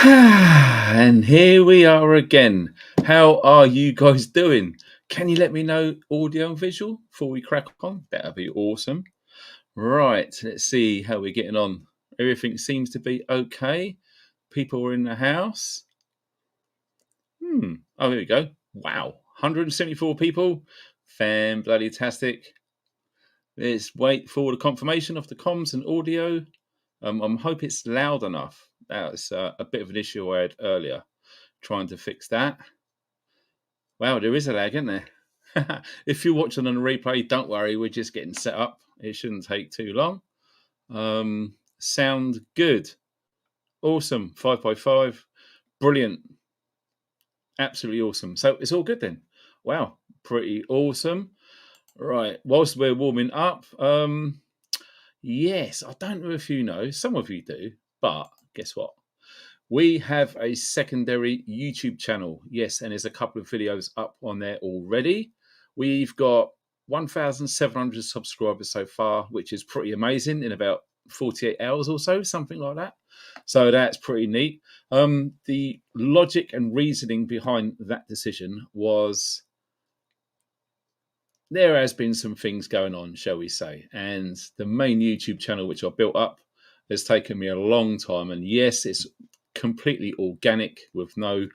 And here we are again. How are you guys doing? Can you let me know audio and visual before we crack on? That'd be awesome. Right, let's see how we're getting on. Everything seems to be okay. People are in the house. Oh, here we go. Wow, 174 people. Fan bloody tastic. Let's wait for the confirmation of the comms and audio. I hope it's loud enough. That's a bit of an issue I had earlier. Trying to fix that. Wow, there is a lag, isn't there? If you're watching on a replay, don't worry, we're just getting set up. It shouldn't take too long. Sound good. Awesome. 5x5. Brilliant. Absolutely awesome. So it's all good then. Wow, pretty awesome. Right, whilst we're warming up, yes, I don't know if you know, some of you do, but guess what? We have a secondary YouTube channel. Yes, and there's a couple of videos up on there already. We've got 1,700 subscribers so far, which is pretty amazing in about 48 hours or so, something like that. So that's pretty neat. The logic and reasoning behind that decision was there has been some things going on, shall we say. And the main YouTube channel, which I built up, has taken me a long time. And yes, it's completely organic with no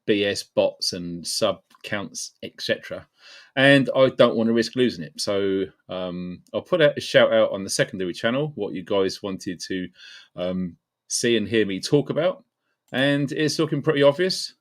BS bots and sub counts, etc. And I don't want to risk losing it. So I'll put out a shout out on the secondary channel, what you guys wanted to see and hear me talk about. And it's looking pretty obvious.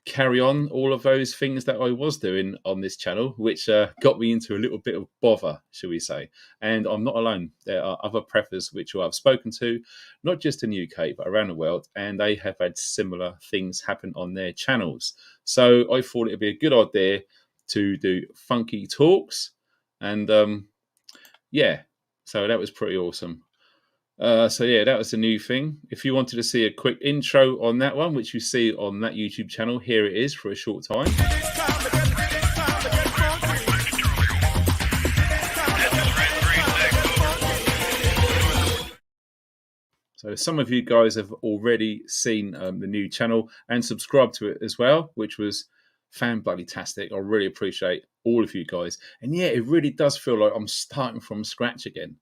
Carry on all of those things that I was doing on this channel, which got me into a little bit of bother, shall we say. And I'm not alone. There are other preppers which I've spoken to, not just in the UK, but around the world, and they have had similar things happen on their channels. So I thought it'd be a good idea to do funky talks. And yeah, so that was pretty awesome. So yeah, that was a new thing. If you wanted to see a quick intro on that one, which you see on that YouTube channel, here it is for a short time. So some of you guys have already seen the new channel and subscribed to it as well, which was fan bloody tastic. I really appreciate all of you guys. And yeah, it really does feel like I'm starting from scratch again.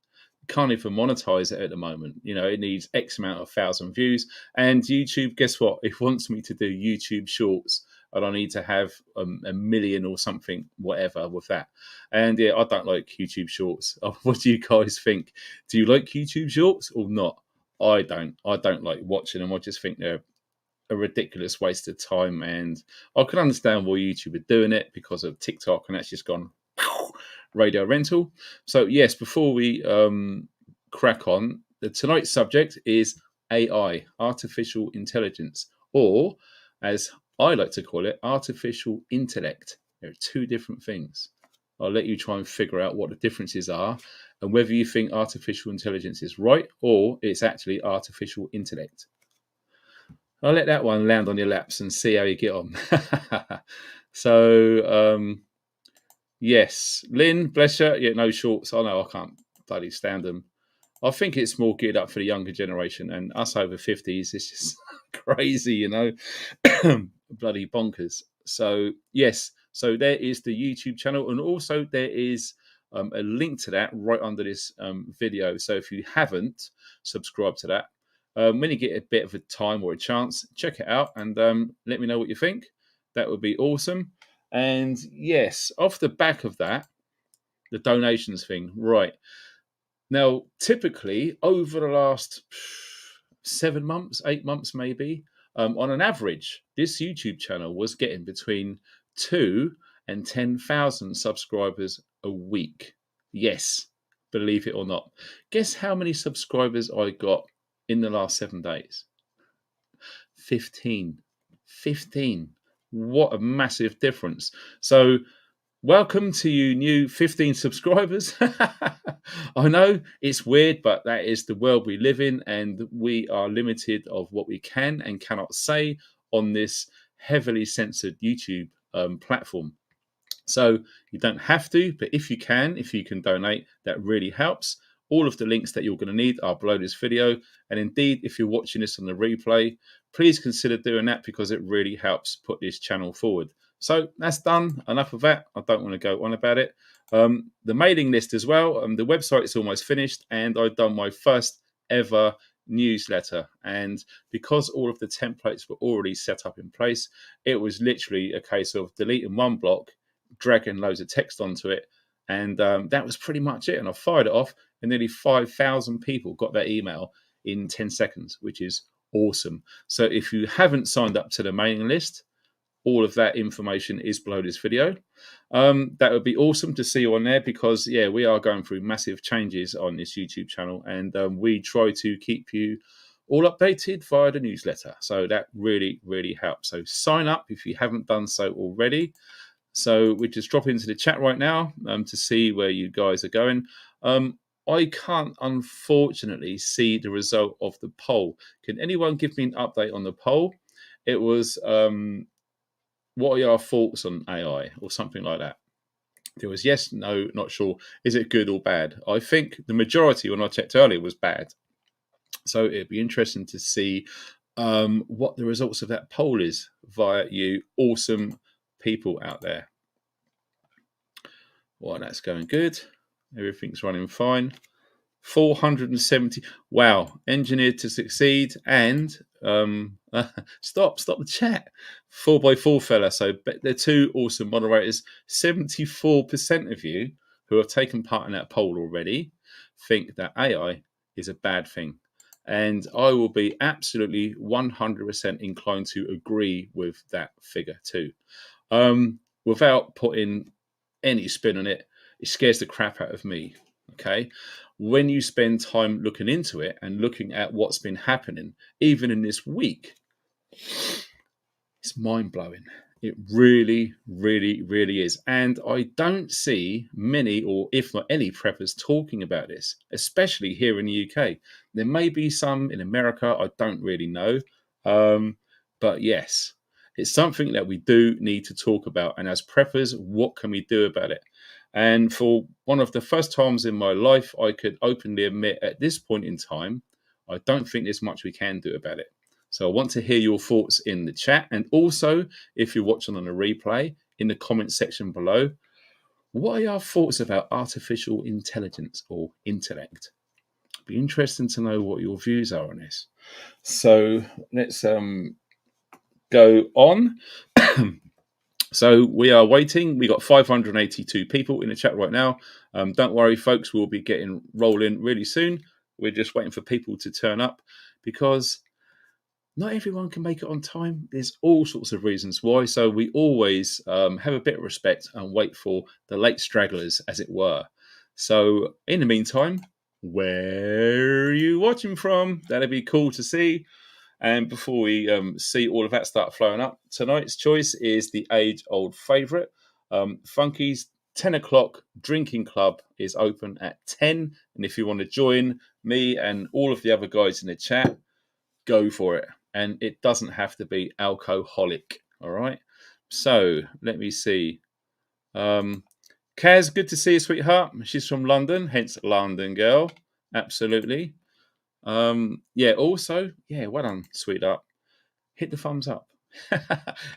Can't even monetize it at the moment. You know, it needs X amount of 1,000 views. And YouTube, guess what? It wants me to do YouTube shorts. And I need to have a million or something, whatever, with that. And yeah, I don't like YouTube shorts. What do you guys think? Do you like YouTube shorts or not? I don't. I don't like watching them. I just think they're a ridiculous waste of time. And I can understand why YouTube are doing it because of TikTok, and that's just gone radio rental. So yes, before we crack on, tonight's subject is AI, artificial intelligence, or as I like to call it, artificial intellect. There are two different things. I'll let you try and figure out what the differences are and whether you think artificial intelligence is right or it's actually artificial intellect. I'll let that one land on your laps and see how you get on. So, yes, Lynn, bless her. Yeah, no shorts. I know I can't bloody stand them. I think it's more geared up for the younger generation, and us over 50s, it's just crazy, you know, bloody bonkers. So, yes, so there is the YouTube channel, and also there is a link to that right under this video. So if you haven't subscribed to that, when you get a bit of a time or a chance, check it out and let me know what you think. That would be awesome. And yes, off the back of that, the donations thing, right. Now, typically, over the last 7 months, 8 months maybe, on an average, this YouTube channel was getting between 2 and 10,000 subscribers a week. Yes, believe it or not. Guess how many subscribers I got in the last 7 days? 15. 15. What a massive difference. So welcome to you new 15 subscribers. I know it's weird, but that is the world we live in, and we are limited of what we can and cannot say on this heavily censored YouTube platform. So you don't have to, but if you can donate, that really helps. All of the links that you're going to need are below this video. And indeed, if you're watching this on the replay, please consider doing that because it really helps put this channel forward. So that's done. Enough of that. I don't want to go on about it. The mailing list as well. The website is almost finished, and I've done my first ever newsletter. And because all of the templates were already set up in place, it was literally a case of deleting one block, dragging loads of text onto it, and that was pretty much it. And I fired it off, and nearly 5,000 people got that email in 10 seconds, which is awesome. So if you haven't signed up to the mailing list, all of that information is below this video. That would be awesome to see you on there because, yeah, we are going through massive changes on this YouTube channel, and we try to keep you all updated via the newsletter. So that really, really helps. So sign up if you haven't done so already. So we just drop into the chat right now to see where you guys are going. I can't, unfortunately, see the result of the poll. Can anyone give me an update on the poll? It was... what are your thoughts on AI or something like that? There was yes, no, not sure. Is it good or bad? I think the majority, when I checked earlier, was bad. So it'd be interesting to see what the results of that poll is via you awesome people out there. Well, that's going good. Everything's running fine. 470. Wow. Engineered to succeed. And stop the chat. 4x4 fella. So they're two awesome moderators. 74% of you who have taken part in that poll already think that AI is a bad thing. And I will be absolutely 100% inclined to agree with that figure too. Without putting any spin on it, it scares the crap out of me. Okay. When you spend time looking into it and looking at what's been happening, even in this week, it's mind-blowing. It really, really, really is. And I don't see many, or if not any, preppers talking about this, especially here in the UK. There may be some in America, I don't really know. But yes, it's something that we do need to talk about. And as preppers, what can we do about it? And for one of the first times in my life, I could openly admit at this point in time, I don't think there's much we can do about it. So I want to hear your thoughts in the chat. And also, if you're watching on a replay, in the comment section below, what are your thoughts about artificial intelligence or intellect? It'd be interesting to know what your views are on this. So let's go on. So we are waiting. We got 582 people in the chat right now. Don't worry, folks. We'll be getting rolling really soon. We're just waiting for people to turn up because not everyone can make it on time. There's all sorts of reasons why. So we always have a bit of respect and wait for the late stragglers, as it were. So in the meantime, where are you watching from? That'd be cool to see. And before we see all of that start flowing up, tonight's choice is the age-old favourite. Funky's 10 o'clock drinking club is open at 10. And if you want to join me and all of the other guys in the chat, go for it. And it doesn't have to be alcoholic. All right. So let me see. Kaz, good to see you, sweetheart. She's from London, hence London girl. Absolutely. Yeah, also, yeah, well done, sweetheart. Hit the thumbs up.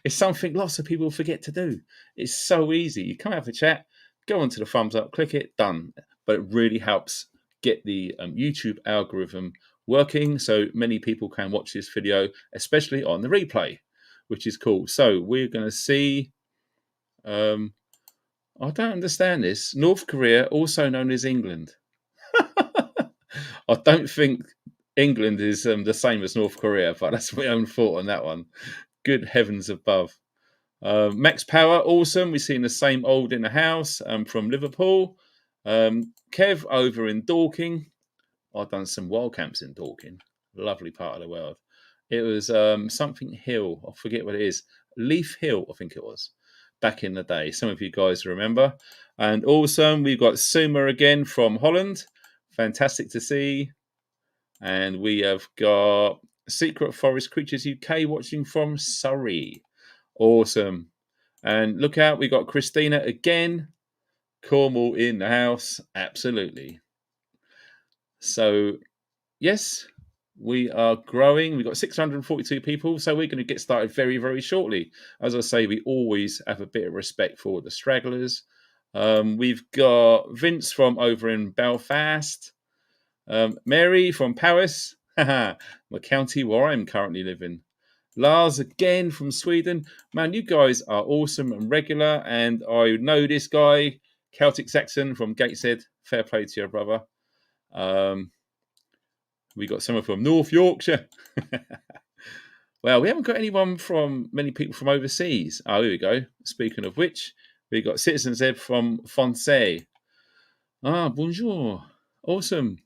It's something lots of people forget to do. It's so easy. You come out of the chat, go onto the thumbs up, click it, done. But it really helps get the YouTube algorithm working so many people can watch this video, especially on the replay, which is cool. So we're going to see, I don't understand this. North Korea, also known as England. I don't think England is the same as North Korea, but that's my own thought on that one. Good heavens above. Max Power, awesome. We've seen the same old in the house from Liverpool. Kev over in Dorking. I've done some wild camps in Dorking. Lovely part of the world. It was something hill. I forget what it is. Leaf Hill, I think it was. Back in the day. Some of you guys remember. And awesome. We've got Suma again from Holland. Fantastic to see. And we have got Secret Forest Creatures UK watching from Surrey. Awesome. And look out, we got Christina again. Cornwall in the house. Absolutely. So yes, we are growing. We've got 642 people, so we're going to get started very, very shortly. As I say, we always have a bit of respect for the stragglers. We've got Vince from over in Belfast, Mary from Paris, my county where I'm currently living. Lars again from Sweden. Man, you guys are awesome and regular. And I know this guy, Celtic Saxon from Gateshead. Fair play to your brother. We got someone from North Yorkshire. Well, we haven't got anyone from many people from overseas. Oh, here we go. Speaking of which, we got Citizen Z from Foncé. Ah, bonjour. Awesome.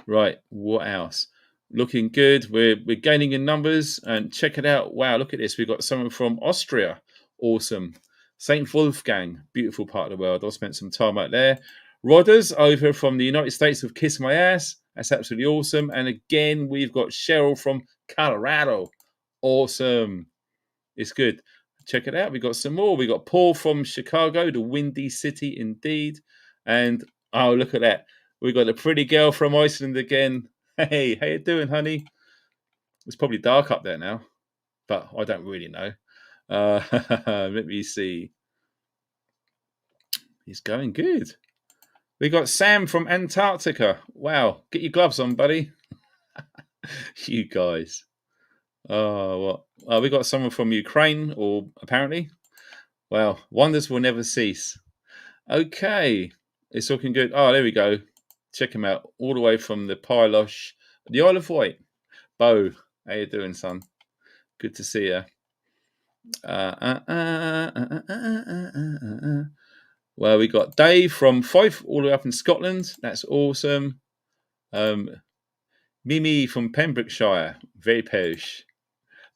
Right, what else? Looking good. We're gaining in numbers, and check it out. Wow, look at this. We've got someone from Austria. Awesome. St. Wolfgang, beautiful part of the world. I spent some time out there. Rodders over from the United States with Kiss My Ass. That's absolutely awesome. And again, we've got Cheryl from Colorado. Awesome. It's good. Check it out. We got some more. We got Paul from Chicago, the Windy City indeed. And oh, look at that. We got a pretty girl from Iceland again. Hey, how you doing, honey? It's probably dark up there now, but I don't really know. Let me see. He's going good. We got Sam from Antarctica. Wow, get your gloves on, buddy. You guys. Oh, what? We got someone from Ukraine, or apparently. Well, wonders will never cease. Okay, it's looking good. Oh, there we go. Check him out, all the way from the Pylosh, the Isle of Wight. Bo, how you doing, son? Good to see you. Well, we got Dave from Fife, all the way up in Scotland. That's awesome. Mimi from Pembrokeshire, very posh.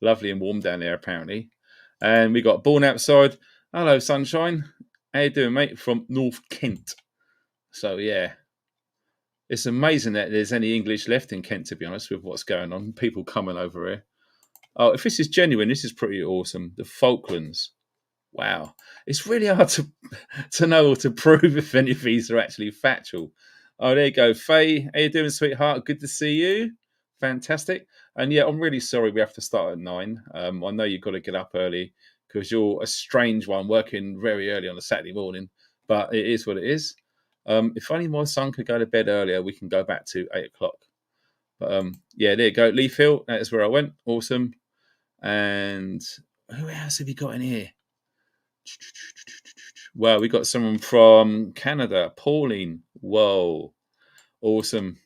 Lovely and warm down there, apparently. And we got Born Outside. Hello, sunshine. How you doing, mate? From North Kent. So, yeah. It's amazing that there's any English left in Kent, to be honest, with what's going on. People coming over here. Oh, if this is genuine, this is pretty awesome. The Falklands. Wow. It's really hard to know or to prove if any of these are actually factual. Oh, there you go. Faye, how you doing, sweetheart? Good to see you. Fantastic. And yeah, I'm really sorry we have to start at 9. I know you've got to get up early because you're a strange one working very early on a Saturday morning, but it is what it is. If only my son could go to bed earlier, we can go back to 8 o'clock. But yeah, there you go. Leaf Hill, that is where I went. Awesome. And who else have you got in here? Well, we got someone from Canada, Pauline. Whoa. Awesome.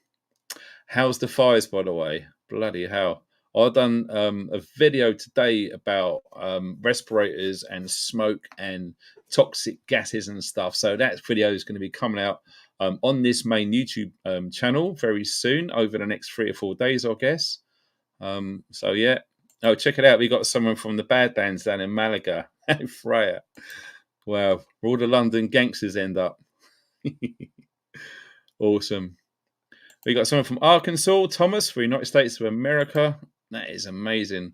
How's the fires, by the way? Bloody hell. I've done a video today about respirators and smoke and toxic gases and stuff. So that video is going to be coming out on this main YouTube channel very soon, over the next 3 or 4 days, I guess. So yeah. Oh, check it out. We got someone from the Badlands down in Malaga. Freya. Wow. Where all the London gangsters end up. Awesome. We got someone from Arkansas, Thomas, for the United States of America. That is amazing.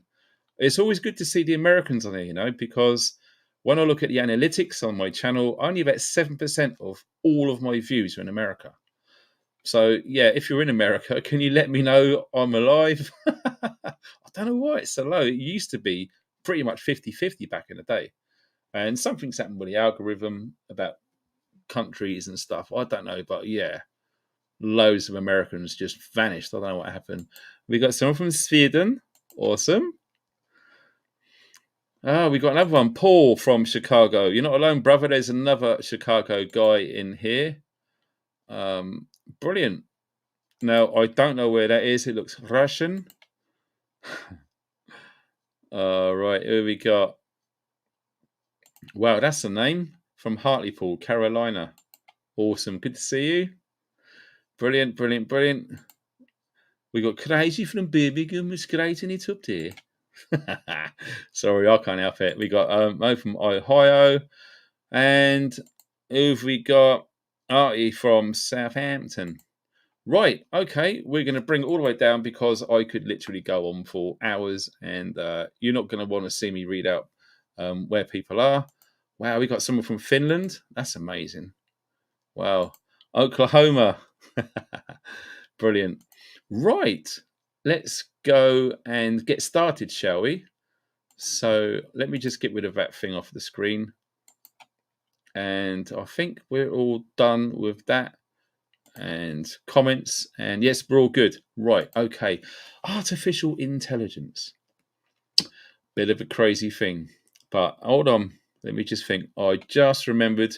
It's always good to see the Americans on here, because when I look at the analytics on my channel, only about 7% of all of my views are in America. So, yeah, if you're in America, can you let me know I'm alive? I don't know why it's so low. It used to be pretty much 50-50 back in the day. And something's happened with the algorithm about countries and stuff. I don't know, but yeah, loads of Americans just vanished. I don't know what happened. We got someone from Sweden. Awesome. We got another one, Paul from Chicago. You're not alone, brother. There's another Chicago guy in here. Brilliant. Now, I don't know where that is. It looks Russian. Right, here we got. Wow, that's the name. From Hartlepool, Carolina. Awesome. Good to see you. Brilliant, brilliant, brilliant. We got Crazy from Birmingham was creating it up there. Sorry, I can't help it. We got Mo from Ohio. And who've we got? Artie from Southampton. Right, okay. We're going to bring it all the way down because I could literally go on for hours and you're not going to want to see me read out where people are. Wow, we got someone from Finland. That's amazing. Wow. Oklahoma. Brilliant. Right. Let's go and get started, shall we? So let me just get rid of that thing off the screen. And I think we're all done with that. And comments. And yes, we're all good. Right. Okay. Artificial intelligence. Bit of a crazy thing. But hold on. Let me just think. I just remembered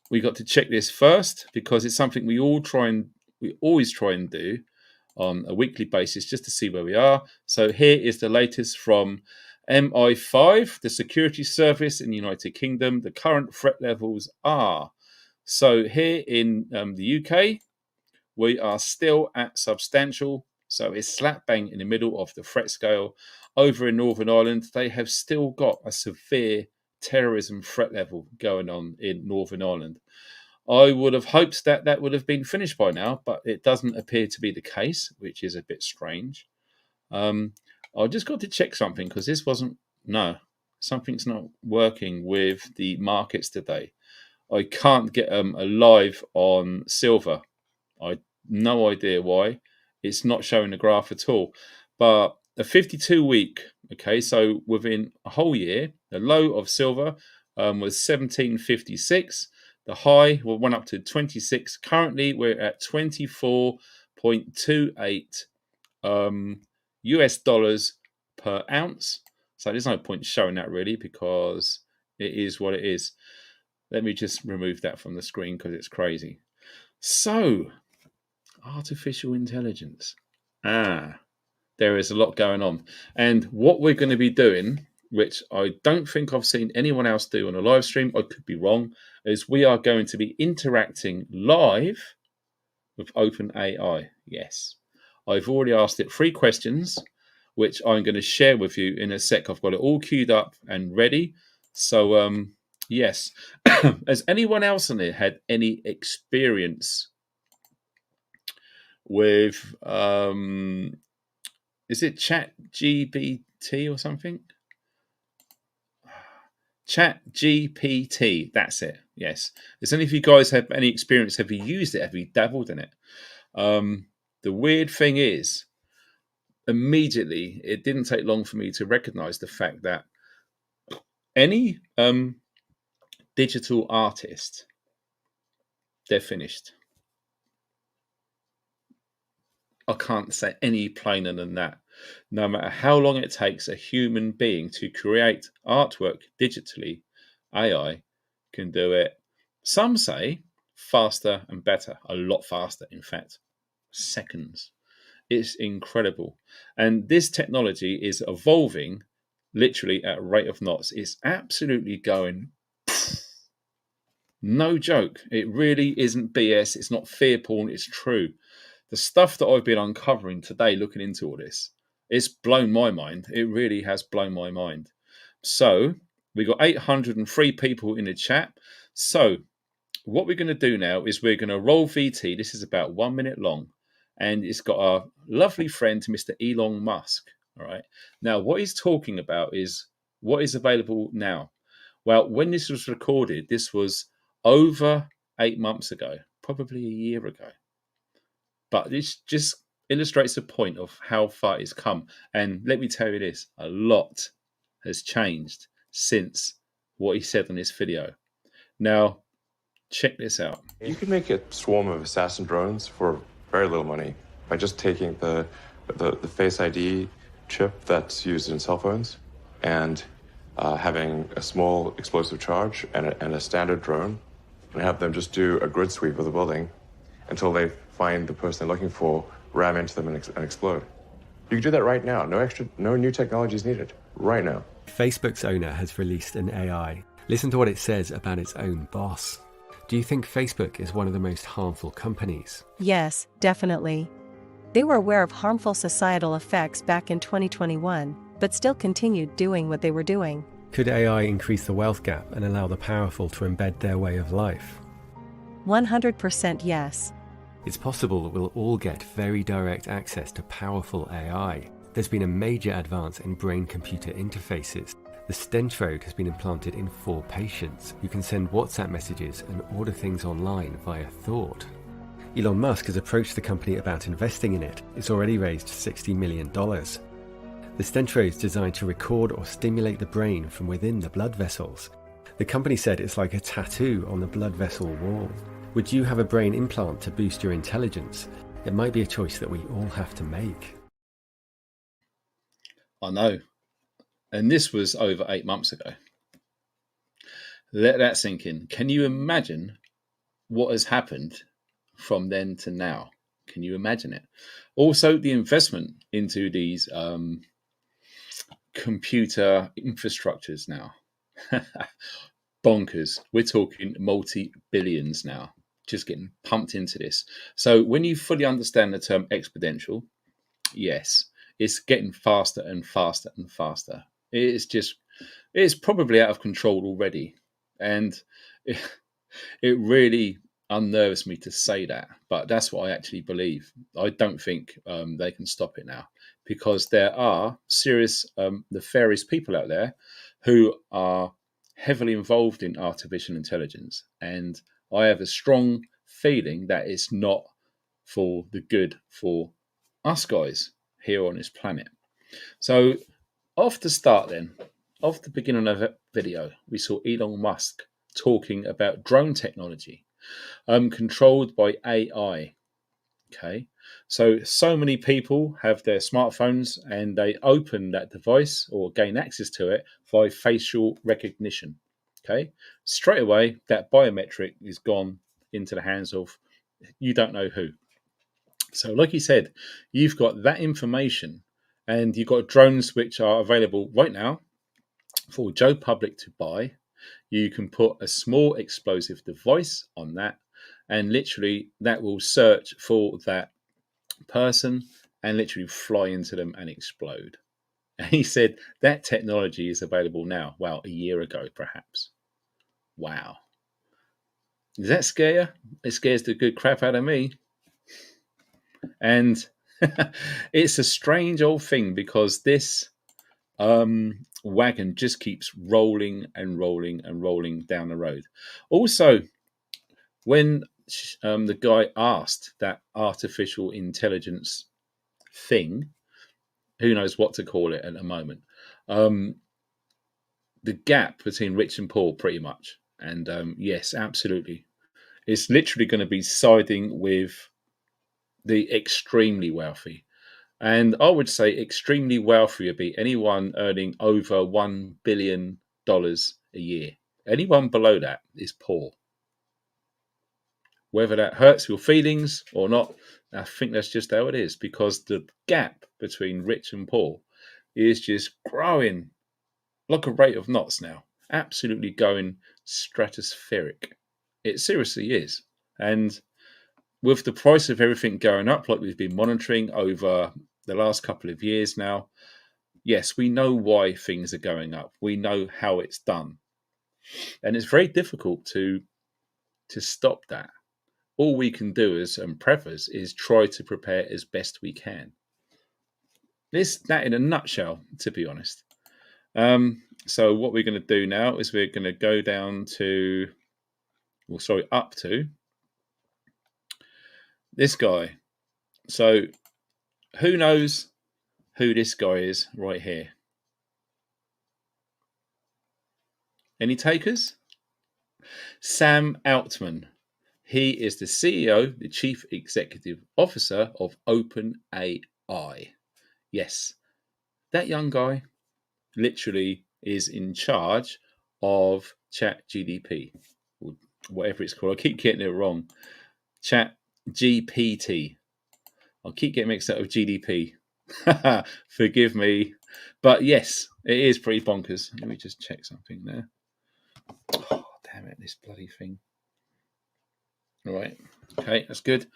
we got to check this first because it's something we always try and do on a weekly basis just to see where we are. So here is the latest from MI5, the security service in the United Kingdom. The current threat levels are. So here in the UK, we are still at substantial. So it's slap bang in the middle of the threat scale. Over in Northern Ireland, they have still got a severe terrorism threat level going on in Northern Ireland. I would have hoped that would have been finished by now, but it doesn't appear to be the case, which is a bit strange. I just got to check something because something's not working with the markets today. I can't get a live on silver. I no idea why. It's not showing a graph at all. But a 52-week, okay, so within a whole year, the low of silver was 1756. The high went up to 26. Currently, we're at 24.28 US dollars per ounce. So there's no point showing that really because it is what it is. Let me just remove that from the screen because it's crazy. So, artificial intelligence. There is a lot going on. And what we're going to be doing, which I don't think I've seen anyone else do on a live stream, I could be wrong, is we are going to be interacting live with OpenAI. Yes. I've already asked it 3 questions, which I'm going to share with you in a sec. I've got it all queued up and ready. So, yes. Has anyone else on here had any experience with is it ChatGPT or something? ChatGPT, that's it. Yes. Does any of you guys have any experience? Have you used it? Have you dabbled in it? The weird thing is, immediately, it didn't take long for me to recognize the fact that any digital artist, they're finished. I can't say any plainer than that. No matter how long it takes a human being to create artwork digitally, AI can do it. Some say faster and better, a lot faster, in fact, seconds. It's incredible. And this technology is evolving literally at a rate of knots. It's absolutely going. No joke. It really isn't BS. It's not fear porn. It's true. The stuff that I've been uncovering today, looking into all this, it's blown my mind. It really has blown my mind. So we got 803 people in the chat. So what we're going to do now is we're going to roll VT. This is about 1 minute long. And it's got our lovely friend, Mr. Elon Musk. All right. Now, what he's talking about is what is available now. Well, when this was recorded, this was over 8 months ago, probably a year ago. But this just illustrates the point of how far it's come. And let me tell you this, a lot has changed since what he said on this video. Now, check this out. You can make a swarm of assassin drones for very little money by just taking the Face ID chip that's used in cell phones and having a small explosive charge and a standard drone and have them just do a grid sweep of the building until they find the person they're looking for, ram into them and explode. You can do that right now. No new technology is needed. Right now. Facebook's owner has released an AI. Listen to what it says about its own boss. Do you think Facebook is one of the most harmful companies? Yes, definitely. They were aware of harmful societal effects back in 2021, but still continued doing what they were doing. Could AI increase the wealth gap and allow the powerful to embed their way of life? 100% yes. It's possible that we'll all get very direct access to powerful AI. There's been a major advance in brain-computer interfaces. The Stentrode has been implanted in 4 patients who can send WhatsApp messages and order things online via thought. Elon Musk has approached the company about investing in it. It's already raised $60 million. The Stentrode is designed to record or stimulate the brain from within the blood vessels. The company said it's like a tattoo on the blood vessel wall. Would you have a brain implant to boost your intelligence? It might be a choice that we all have to make. I know. And this was over 8 months ago. Let that sink in. Can you imagine what has happened from then to now? Can you imagine it? Also, the investment into these computer infrastructures now. Bonkers. We're talking multi-billions now, just getting pumped into this. So when you fully understand the term exponential, yes, it's getting faster and faster and faster. It's probably out of control already. And it really unnerves me to say that, but that's what I actually believe. I don't think they can stop it now, because there are serious nefarious people out there who are heavily involved in artificial intelligence, and I have a strong feeling that it's not for the good for us guys here on this planet. So off the start then, off the beginning of the video, we saw Elon Musk talking about drone technology controlled by AI. Okay, so many people have their smartphones and they open that device or gain access to it by facial recognition. Okay, straight away that biometric is gone into the hands of you don't know who. So, like you said, you've got that information, and you've got drones which are available right now for Joe Public to buy. You can put a small explosive device on that, and literally that will search for that person and literally fly into them and explode. And he said that technology is available now. Well, a year ago, perhaps. Wow. Does that scare you? It scares the good crap out of me. And it's a strange old thing, because this wagon just keeps rolling and rolling and rolling down the road. Also, when the guy asked that artificial intelligence thing, who knows what to call it at the moment, the gap between rich and poor, pretty much. And yes, absolutely. It's literally going to be siding with the extremely wealthy. And I would say extremely wealthy would be anyone earning over $1 billion a year. Anyone below that is poor. Whether that hurts your feelings or not, I think that's just how it is, because the gap between rich and poor is just growing like a rate of knots now. Absolutely going stratospheric. It seriously is. And with the price of everything going up, like we've been monitoring over the last couple of years now, yes, we know why things are going up. We know how it's done. And it's very difficult to stop that. All we can do as preppers is try to prepare as best we can. That in a nutshell, to be honest. So what we're going to do now is we're going to go up to this guy. So who knows who this guy is right here? Any takers? Sam Altman. He is the CEO, the Chief Executive Officer of OpenAI. Yes, that young guy literally is in charge of ChatGPT, or whatever it's called. I keep getting it wrong. ChatGPT. I'll keep getting mixed up with GDP. Forgive me. But yes, it is pretty bonkers. Let me just check something there. Oh, damn it, this bloody thing. All right. Okay, that's good.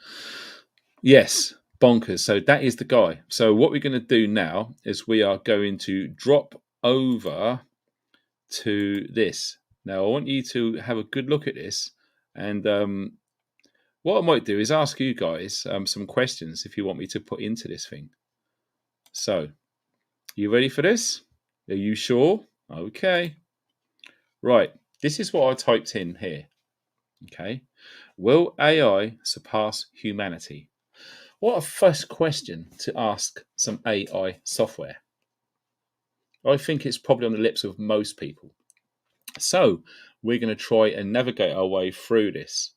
Yes, bonkers. So that is the guy. So what we're going to do now is we are going to drop over to this. Now, I want you to have a good look at this. And what I might do is ask you guys some questions if you want me to put into this thing. So, you ready for this? Are you sure? Okay. Right. This is what I typed in here. Okay. Will AI surpass humanity? What a first question to ask some AI software. I think it's probably on the lips of most people. So, we're going to try and navigate our way through this.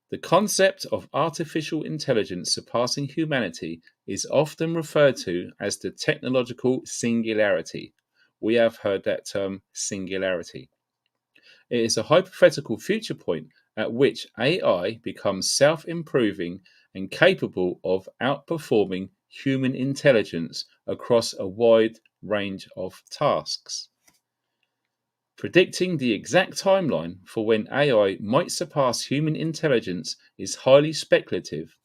The concept of artificial intelligence surpassing humanity is often referred to as the technological singularity. We have heard that term singularity. It is a hypothetical future point at which AI becomes self improving and capable of outperforming human intelligence across a wide range of tasks. Predicting the exact timeline for when AI might surpass human intelligence is highly speculative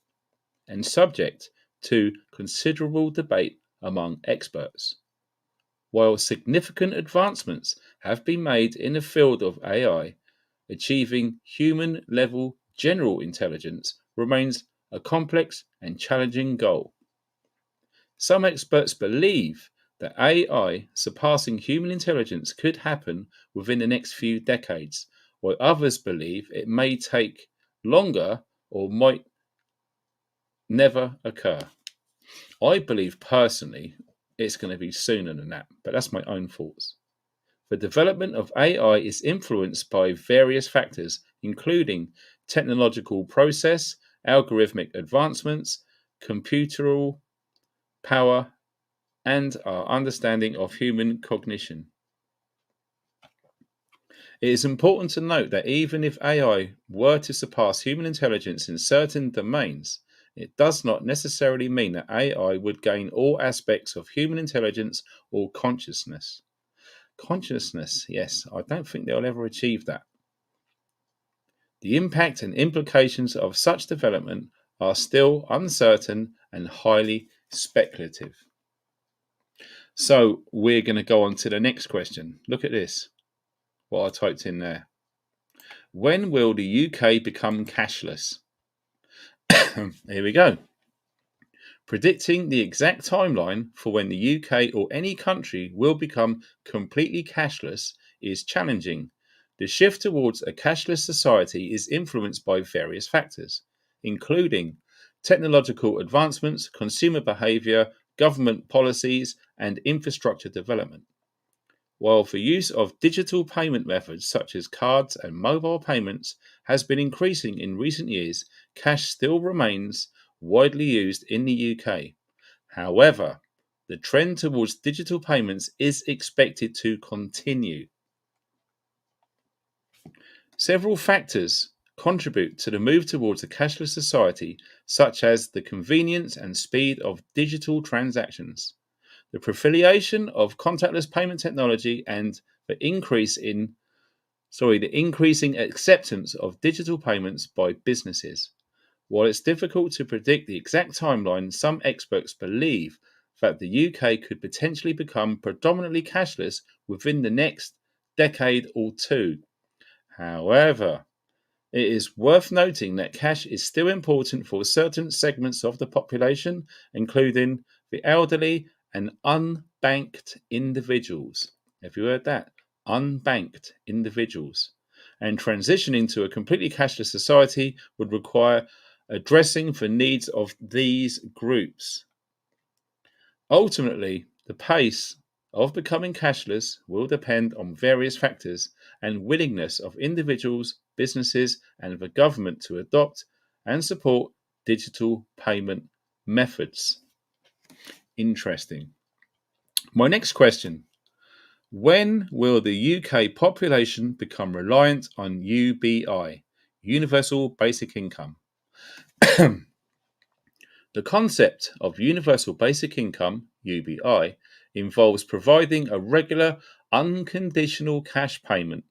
and subject to considerable debate among experts. While significant advancements have been made in the field of AI, achieving human level general intelligence remains a complex and challenging goal. Some experts believe that AI surpassing human intelligence could happen within the next few decades, while others believe it may take longer or might never occur. I believe personally it's going to be sooner than that, but that's my own thoughts. The development of AI is influenced by various factors, including technological process, algorithmic advancements, computeral power, and our understanding of human cognition. It is important to note that even if AI were to surpass human intelligence in certain domains, it does not necessarily mean that AI would gain all aspects of human intelligence or consciousness. Consciousness, yes, I don't think they'll ever achieve that. The impact and implications of such development are still uncertain and highly speculative. So we're going to go on to the next question. Look at this, what I typed in there. When will the UK become cashless? Here we go. Predicting the exact timeline for when the UK or any country will become completely cashless is challenging. The shift towards a cashless society is influenced by various factors, including technological advancements, consumer behaviour, government policies, and infrastructure development. While the use of digital payment methods such as cards and mobile payments has been increasing in recent years, cash still remains widely used in the UK. However, the trend towards digital payments is expected to continue. Several factors contribute to the move towards a cashless society, such as the convenience and speed of digital transactions, the proliferation of contactless payment technology, and the increasing acceptance of digital payments by businesses. While it's difficult to predict the exact timeline, some experts believe that the UK could potentially become predominantly cashless within the next decade or two. However, it is worth noting that cash is still important for certain segments of the population, including the elderly and unbanked individuals. Have you heard that? Unbanked individuals. And transitioning to a completely cashless society would require addressing the needs of these groups. Ultimately, the pace of becoming cashless will depend on various factors and willingness of individuals, businesses, and the government to adopt and support digital payment methods. Interesting. My next question. When will the UK population become reliant on UBI, Universal Basic Income? The concept of Universal Basic Income, UBI, involves providing a regular, unconditional cash payment.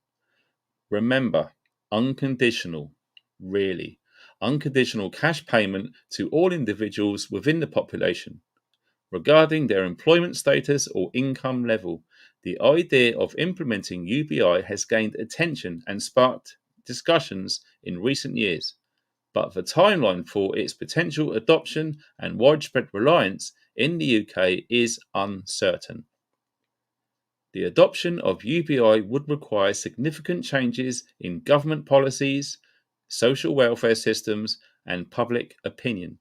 Remember, unconditional, really. Unconditional cash payment to all individuals within the population, regarding their employment status or income level. The idea of implementing UBI has gained attention and sparked discussions in recent years, but the timeline for its potential adoption and widespread reliance in the UK is uncertain. The adoption of UBI would require significant changes in government policies, social welfare systems, and public opinion.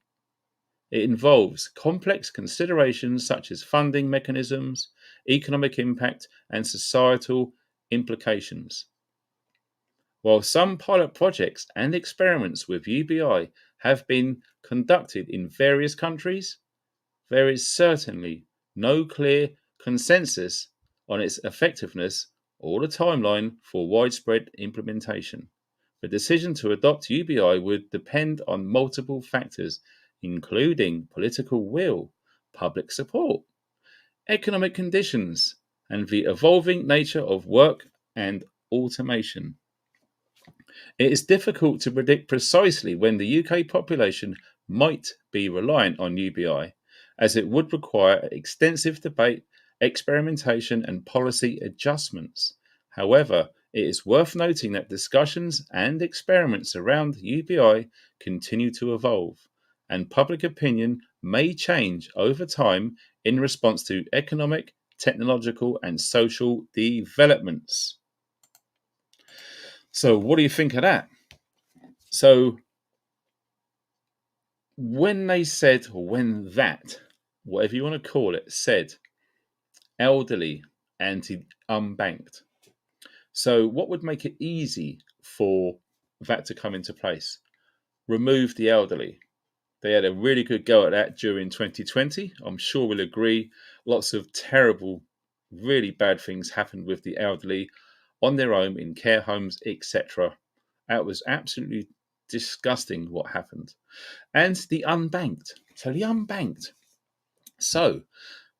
It involves complex considerations such as funding mechanisms, economic impact, and societal implications. While some pilot projects and experiments with UBI have been conducted in various countries, there is certainly no clear consensus on its effectiveness or the timeline for widespread implementation. The decision to adopt UBI would depend on multiple factors, including political will, public support, economic conditions, and the evolving nature of work and automation. It is difficult to predict precisely when the UK population might be reliant on UBI, as it would require extensive debate, experimentation, and policy adjustments. However, it is worth noting that discussions and experiments around UBI continue to evolve, and public opinion may change over time in response to economic, technological, and social developments. So, what do you think of that? So, when they said, or when that, whatever you want to call it, said elderly and unbanked. So, what would make it easy for that to come into place? Remove the elderly. They had a really good go at that during 2020. I'm sure we'll agree. Lots of terrible, really bad things happened with the elderly on their own in care homes, etc. That was absolutely disgusting what happened. And the unbanked. So the unbanked. So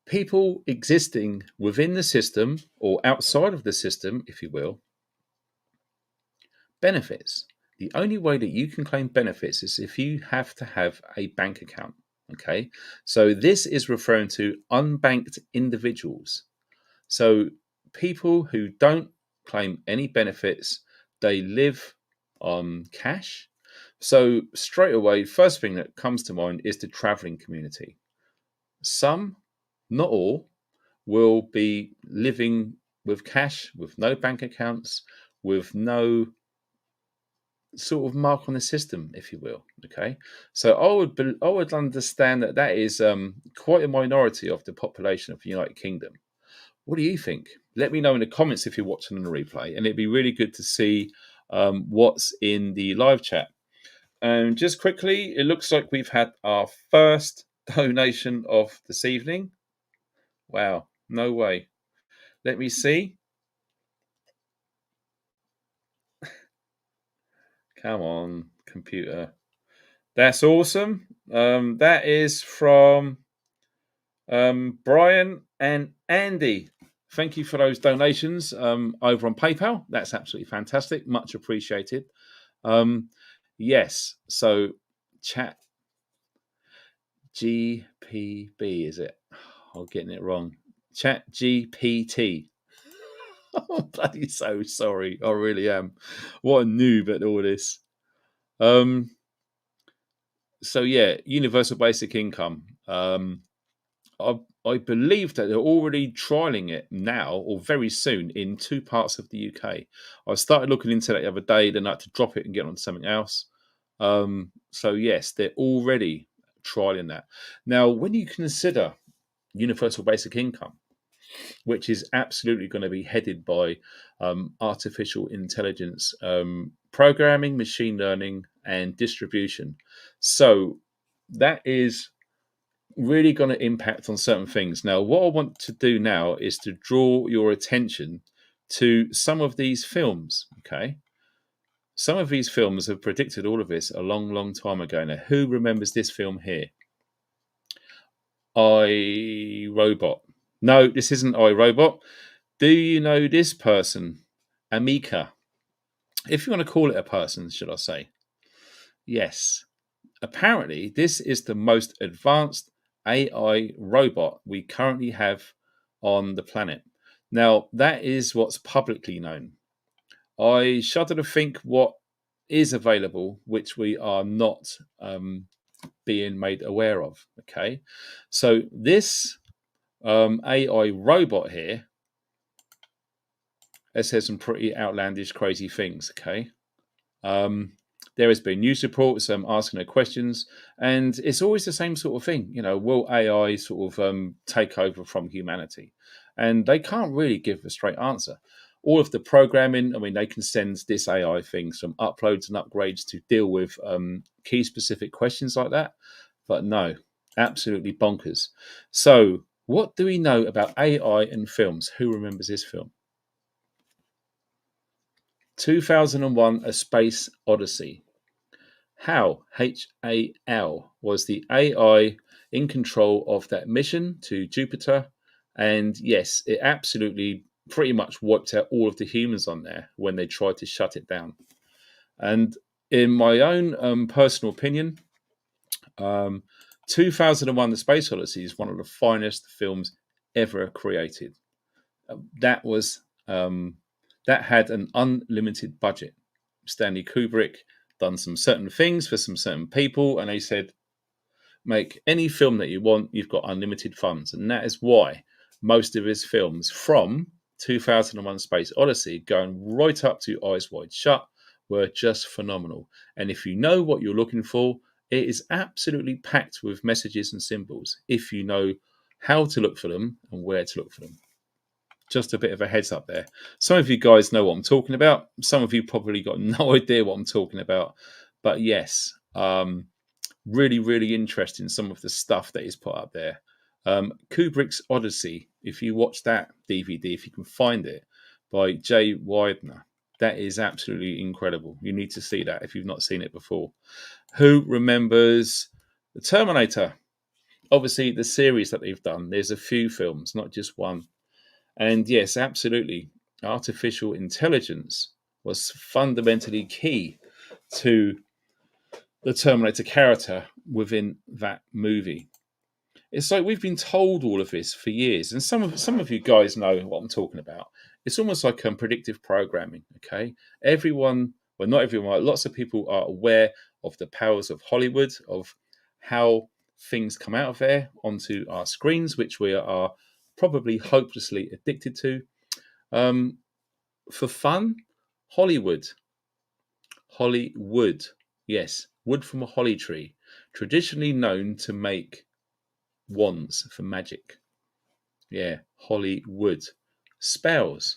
people existing within the system or outside of the system, if you will, benefits. The only way that you can claim benefits is if you have to have a bank account. Okay. So this is referring to unbanked individuals. So people who don't claim any benefits, they live on cash. So straight away, first thing that comes to mind is the traveling community. Some, not all, will be living with cash, with no bank accounts, with no sort of mark on the system, if you will. Okay, so I would understand that that is quite a minority of the population of the United Kingdom. What do you think? Let me know in the comments if you're watching on the replay, and it'd be really good to see what's in the live chat. And just quickly, it looks like we've had our first donation of this evening. Wow, no way. Let me see. Come on, computer. That's awesome. That is from Brian and Andy. Thank you for those donations over on PayPal. That's absolutely fantastic. Much appreciated. Yes, so chat GPB, is it? I'm getting it wrong. Chat GPT. I'm bloody so sorry. I really am. What a noob at all this. So yeah, universal basic income. I believe that they're already trialing it now or very soon in two parts of the UK. I started looking into that the other day, then I had to drop it and get on something else. So yes, they're already trialing that. Now, when you consider universal basic income, which is absolutely going to be headed by artificial intelligence, programming, machine learning, and distribution. So that is really going to impact on certain things. Now, what I want to do now is to draw your attention to some of these films, okay? Some of these films have predicted all of this a long, long time ago. Now, who remembers this film here? I, Robot. No, this isn't I, Robot. Do you know this person? Amika. If you want to call it a person, should I say? Yes. Apparently, this is the most advanced AI robot we currently have on the planet. Now, that is what's publicly known. I shudder to think what is available, which we are not being made aware of. Okay, so this AI robot here, it says some pretty outlandish, crazy things. Okay, There has been news reports asking her questions, and it's always the same sort of thing. Will AI sort of take over from humanity? And they can't really give a straight answer. All of the programming, I mean, they can send this AI thing some uploads and upgrades to deal with key specific questions like that. But no, absolutely bonkers. So, what do we know about AI and films? Who remembers this film? 2001: A Space Odyssey. HAL, HAL, was the AI in control of that mission to Jupiter. And yes, it absolutely pretty much wiped out all of the humans on there when they tried to shut it down. And in my own personal opinion, 2001: The Space Odyssey is one of the finest films ever created. That was that had an unlimited budget. Stanley Kubrick done some certain things for some certain people, and they said, make any film that you want, you've got unlimited funds. And that is why most of his films from 2001: Space Odyssey going right up to Eyes Wide Shut were just phenomenal. And if you know what you're looking for, it is absolutely packed with messages and symbols if you know how to look for them and where to look for them. Just a bit of a heads up there. Some of you guys know what I'm talking about. Some of you probably got no idea what I'm talking about. But yes, really, really interesting, some of the stuff that is put up there. Kubrick's Odyssey, if you watch that DVD, if you can find it, by Jay Widener, that is absolutely incredible. You need to see that if you've not seen it before. Who remembers The Terminator? Obviously, the series that they've done, there's a few films, not just one. And yes, absolutely, artificial intelligence was fundamentally key to the Terminator character within that movie. It's like we've been told all of this for years, and some of you guys know what I'm talking about. It's almost like predictive programming. Okay, everyone, well, not everyone, lots of people are aware of the powers of Hollywood, of how things come out of there onto our screens, which we are probably hopelessly addicted to. For fun, Hollywood, yes, wood from a holly tree, traditionally known to make wands for magic. Yeah, Hollywood. Spells.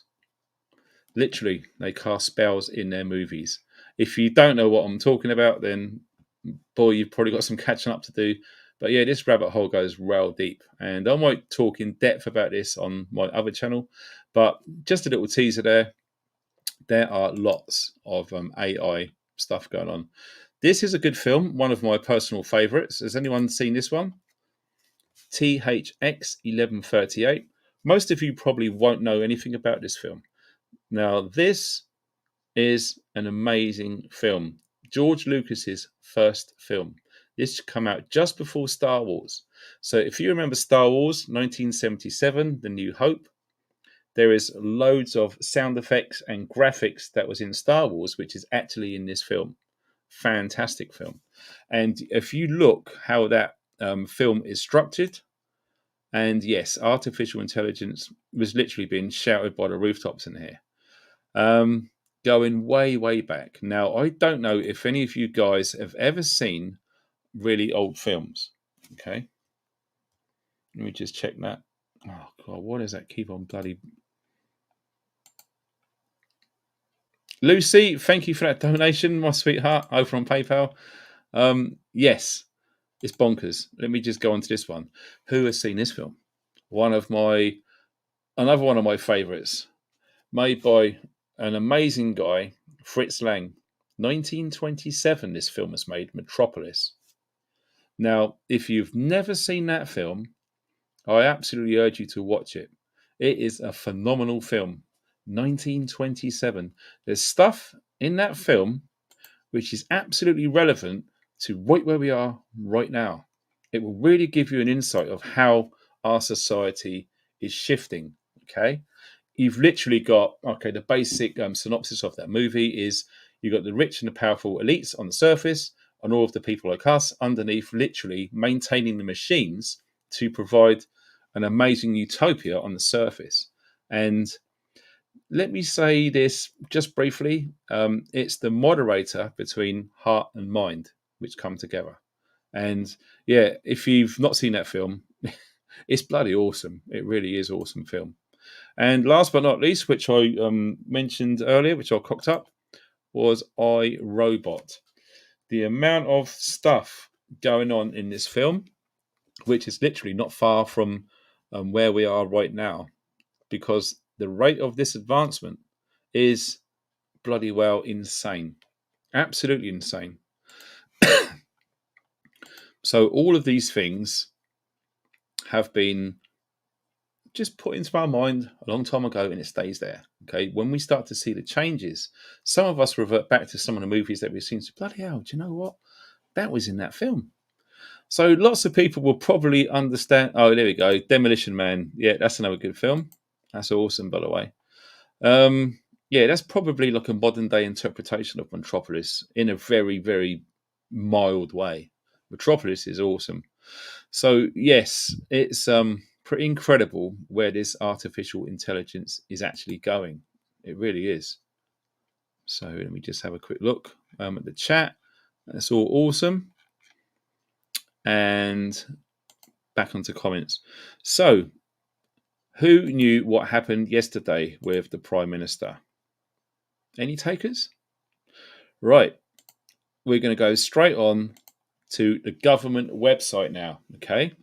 Literally, they cast spells in their movies. If you don't know what I'm talking about, then boy, you've probably got some catching up to do. But yeah, this rabbit hole goes real deep, and I might talk in depth about this on my other channel. But just a little teaser there. There are lots of AI stuff going on. This is a good film, one of my personal favourites. Has anyone seen this one? THX 1138. Most of you probably won't know anything about this film. Now, this is an amazing film. George Lucas's first film. This came out just before Star Wars. So if you remember Star Wars 1977, The New Hope, there is loads of sound effects and graphics that was in Star Wars, which is actually in this film. Fantastic film. And if you look how that film is structured, and yes, artificial intelligence was literally being shouted by the rooftops in here. Going way, way back. Now, I don't know if any of you guys have ever seen really old films. Okay. Let me just check that. Oh, God, what does that keep on bloody... Lucy, thank you for that donation, my sweetheart, over on PayPal. Yes, it's bonkers. Let me just go on to this one. Who has seen this film? Another one of my favourites, made by an amazing guy, Fritz Lang. 1927, this film was made, Metropolis. Now, if you've never seen that film, I absolutely urge you to watch it. It is a phenomenal film. 1927. There's stuff in that film which is absolutely relevant to right where we are right now. It will really give you an insight of how our society is shifting. Okay, you've literally got the basic synopsis of that movie is you've got the rich and the powerful elites on the surface, and all of the people like us underneath, literally maintaining the machines to provide an amazing utopia on the surface. And let me say this just briefly. It's the moderator between heart and mind which come together. And yeah, if you've not seen that film, it's bloody awesome. It really is awesome film. And last but not least, which I mentioned earlier, which I cocked up, was I, Robot. The amount of stuff going on in this film, which is literally not far from where we are right now, because the rate of this advancement is bloody well insane. Absolutely insane. So all of these things have been just put into our mind a long time ago, and it stays there. Okay, when we start to see the changes, some of us revert back to some of the movies that we've seen. So bloody hell, do you know what? That was in that film. So lots of people will probably understand. Oh, there we go, Demolition Man. Yeah, that's another good film. That's awesome, by the way. Yeah, that's probably like a modern day interpretation of Metropolis in a very, very mild way. Metropolis is awesome. So yes, it's pretty incredible where this artificial intelligence is actually going. It really is. So let me just have a quick look at the chat. That's all awesome. And back onto comments. So, who knew what happened yesterday with the Prime Minister? Any takers? Right. We're going to go straight on to the government website now. Okay.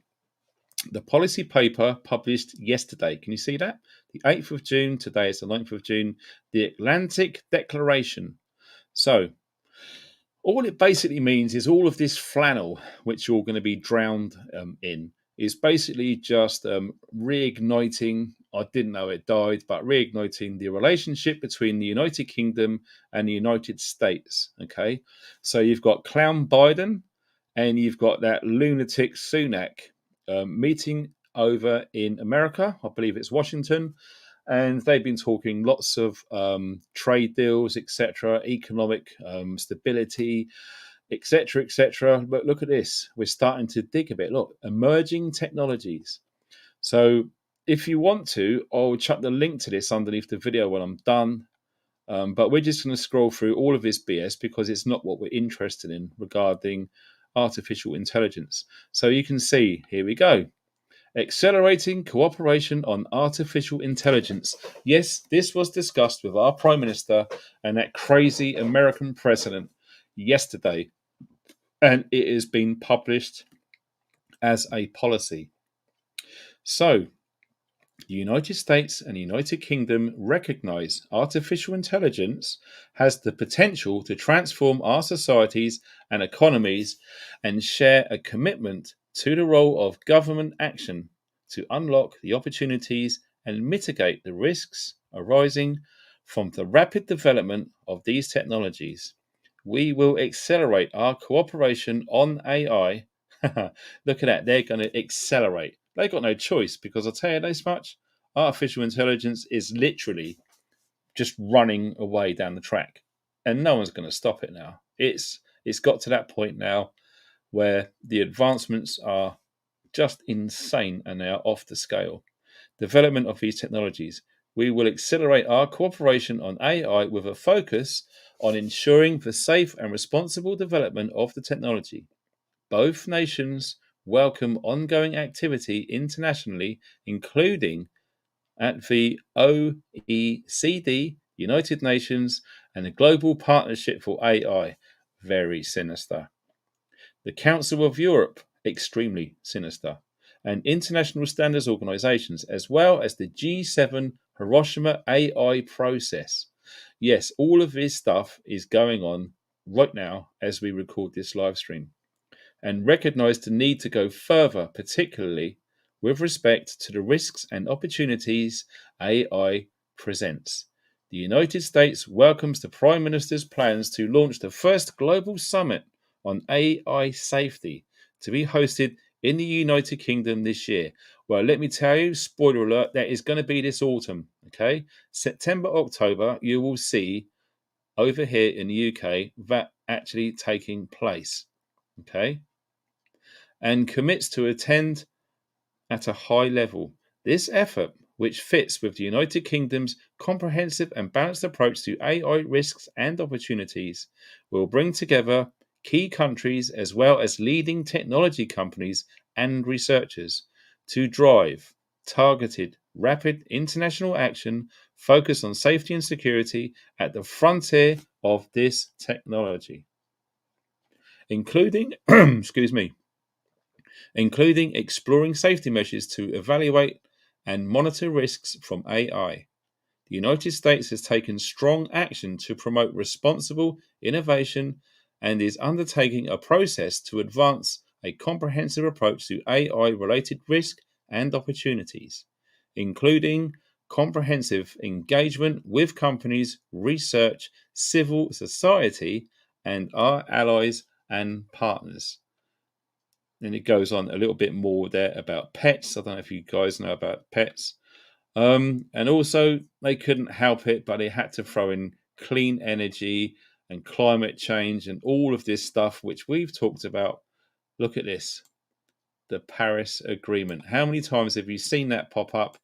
The policy paper published yesterday. Can you see that? The 8th of June. Today is the 9th of June. The Atlantic Declaration. So, all it basically means is all of this flannel, which you're going to be drowned in, is basically just reigniting. I didn't know it died, but reigniting the relationship between the United Kingdom and the United States. Okay, so you've got Clown Biden and you've got that lunatic Sunak meeting over in America. I believe it's Washington. And they've been talking lots of trade deals, etc., economic stability, etc., etc. But look at this. We're starting to dig a bit. Look, emerging technologies. So if you want to, I'll chuck the link to this underneath the video when I'm done. But we're just going to scroll through all of this BS because it's not what we're interested in regarding artificial intelligence. So you can see, here we go. Accelerating cooperation on artificial intelligence. Yes, this was discussed with our Prime Minister and that crazy American president yesterday, and it has been published as a policy. So, the United States and the United Kingdom recognize artificial intelligence has the potential to transform our societies and economies and share a commitment to the role of government action to unlock the opportunities and mitigate the risks arising from the rapid development of these technologies. We will accelerate our cooperation on AI. Look at that, they're going to accelerate. They've got no choice because I'll tell you this much, artificial intelligence is literally just running away down the track and no one's going to stop it now. It's got to that point now where the advancements are just insane and they are off the scale. Development of these technologies. We will accelerate our cooperation on AI with a focus on ensuring the safe and responsible development of the technology. Both nations welcome ongoing activity internationally, including at the OECD, United Nations, and the Global Partnership for AI. Very sinister. The Council of Europe, extremely sinister. And international standards organizations, as well as the G7 Hiroshima AI process. Yes, all of this stuff is going on right now as we record this live stream, and recognize the need to go further, particularly with respect to the risks and opportunities AI presents. The United States welcomes the Prime Minister's plans to launch the first global summit on AI safety to be hosted in the United Kingdom this year. Well, let me tell you, spoiler alert, that is going to be this autumn. Okay, September, October, you will see over here in the UK that actually taking place. Okay, and commits to attend at a high level. This effort which fits with the United Kingdom's comprehensive and balanced approach to AI risks and opportunities, will bring together key countries as well as leading technology companies and researchers to drive targeted, rapid international action focused on safety and security at the frontier of this technology, including excuse me, including exploring safety measures to evaluate and monitor risks from AI. The United States has taken strong action to promote responsible innovation and is undertaking a process to advance a comprehensive approach to AI related risk and opportunities, including comprehensive engagement with companies, research, civil society, and our allies and partners. And it goes on a little bit more there about pets. I don't know if you guys know about pets. And also, they couldn't help it, but they had to throw in clean energy and climate change and all of this stuff, which we've talked about. Look at this, the Paris Agreement. How many times have you seen that pop up?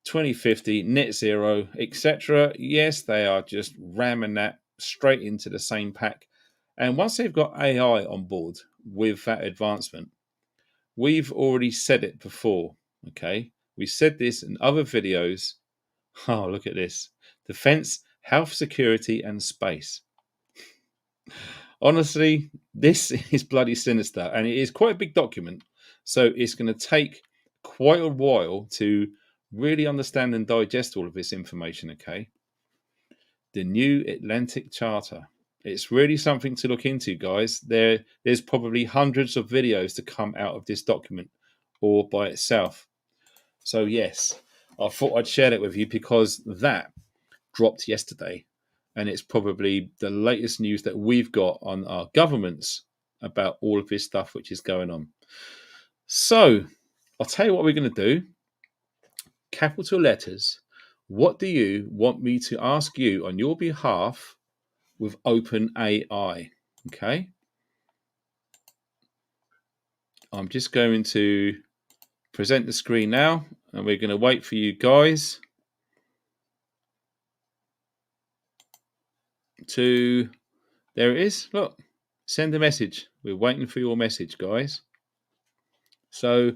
2050, net zero, etc. Yes, they are just ramming that straight into the same pack. And once they've got AI on board with that advancement, we've already said it before, okay? We said this in other videos. Oh, look at this. Defense, health, security, and space. Honestly, this is bloody sinister, and it is quite a big document. So it's going to take quite a while to really understand and digest all of this information, okay? The New Atlantic Charter. It's really something to look into, guys. There's probably hundreds of videos to come out of this document or by itself. So yes, I thought I'd share that with you because that dropped yesterday. And it's probably the latest news that we've got on our governments about all of this stuff which is going on. So I'll tell you what we're going to do. Capital letters. What do you want me to ask you on your behalf with OpenAI? Okay. I'm just going to present the screen now, and we're going to wait for you guys to... There it is. Look, send a message. We're waiting for your message, guys. So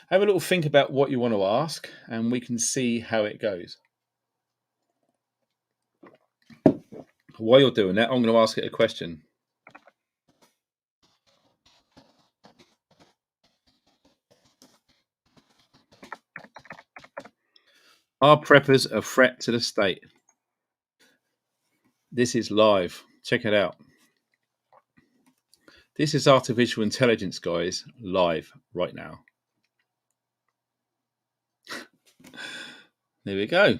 have a little think about what you want to ask, and we can see how it goes. While you're doing that, I'm going to ask it a question. Are preppers a threat to the state? This is live. Check it out. This is artificial intelligence, guys, live right now. There we go.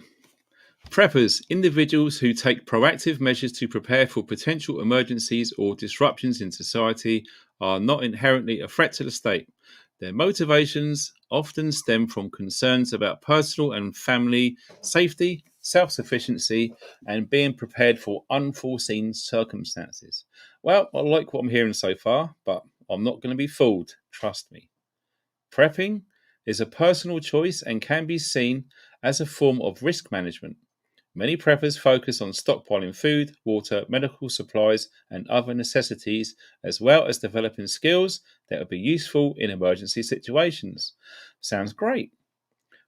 Preppers, individuals who take proactive measures to prepare for potential emergencies or disruptions in society, are not inherently a threat to the state. Their motivations often stem from concerns about personal and family safety, self-sufficiency, and being prepared for unforeseen circumstances. Well, I like what I'm hearing so far, but I'm not going to be fooled. Trust me. Prepping is a personal choice and can be seen as a form of risk management. Many preppers focus on stockpiling food, water, medical supplies, and other necessities, as well as developing skills that will be useful in emergency situations. Sounds great.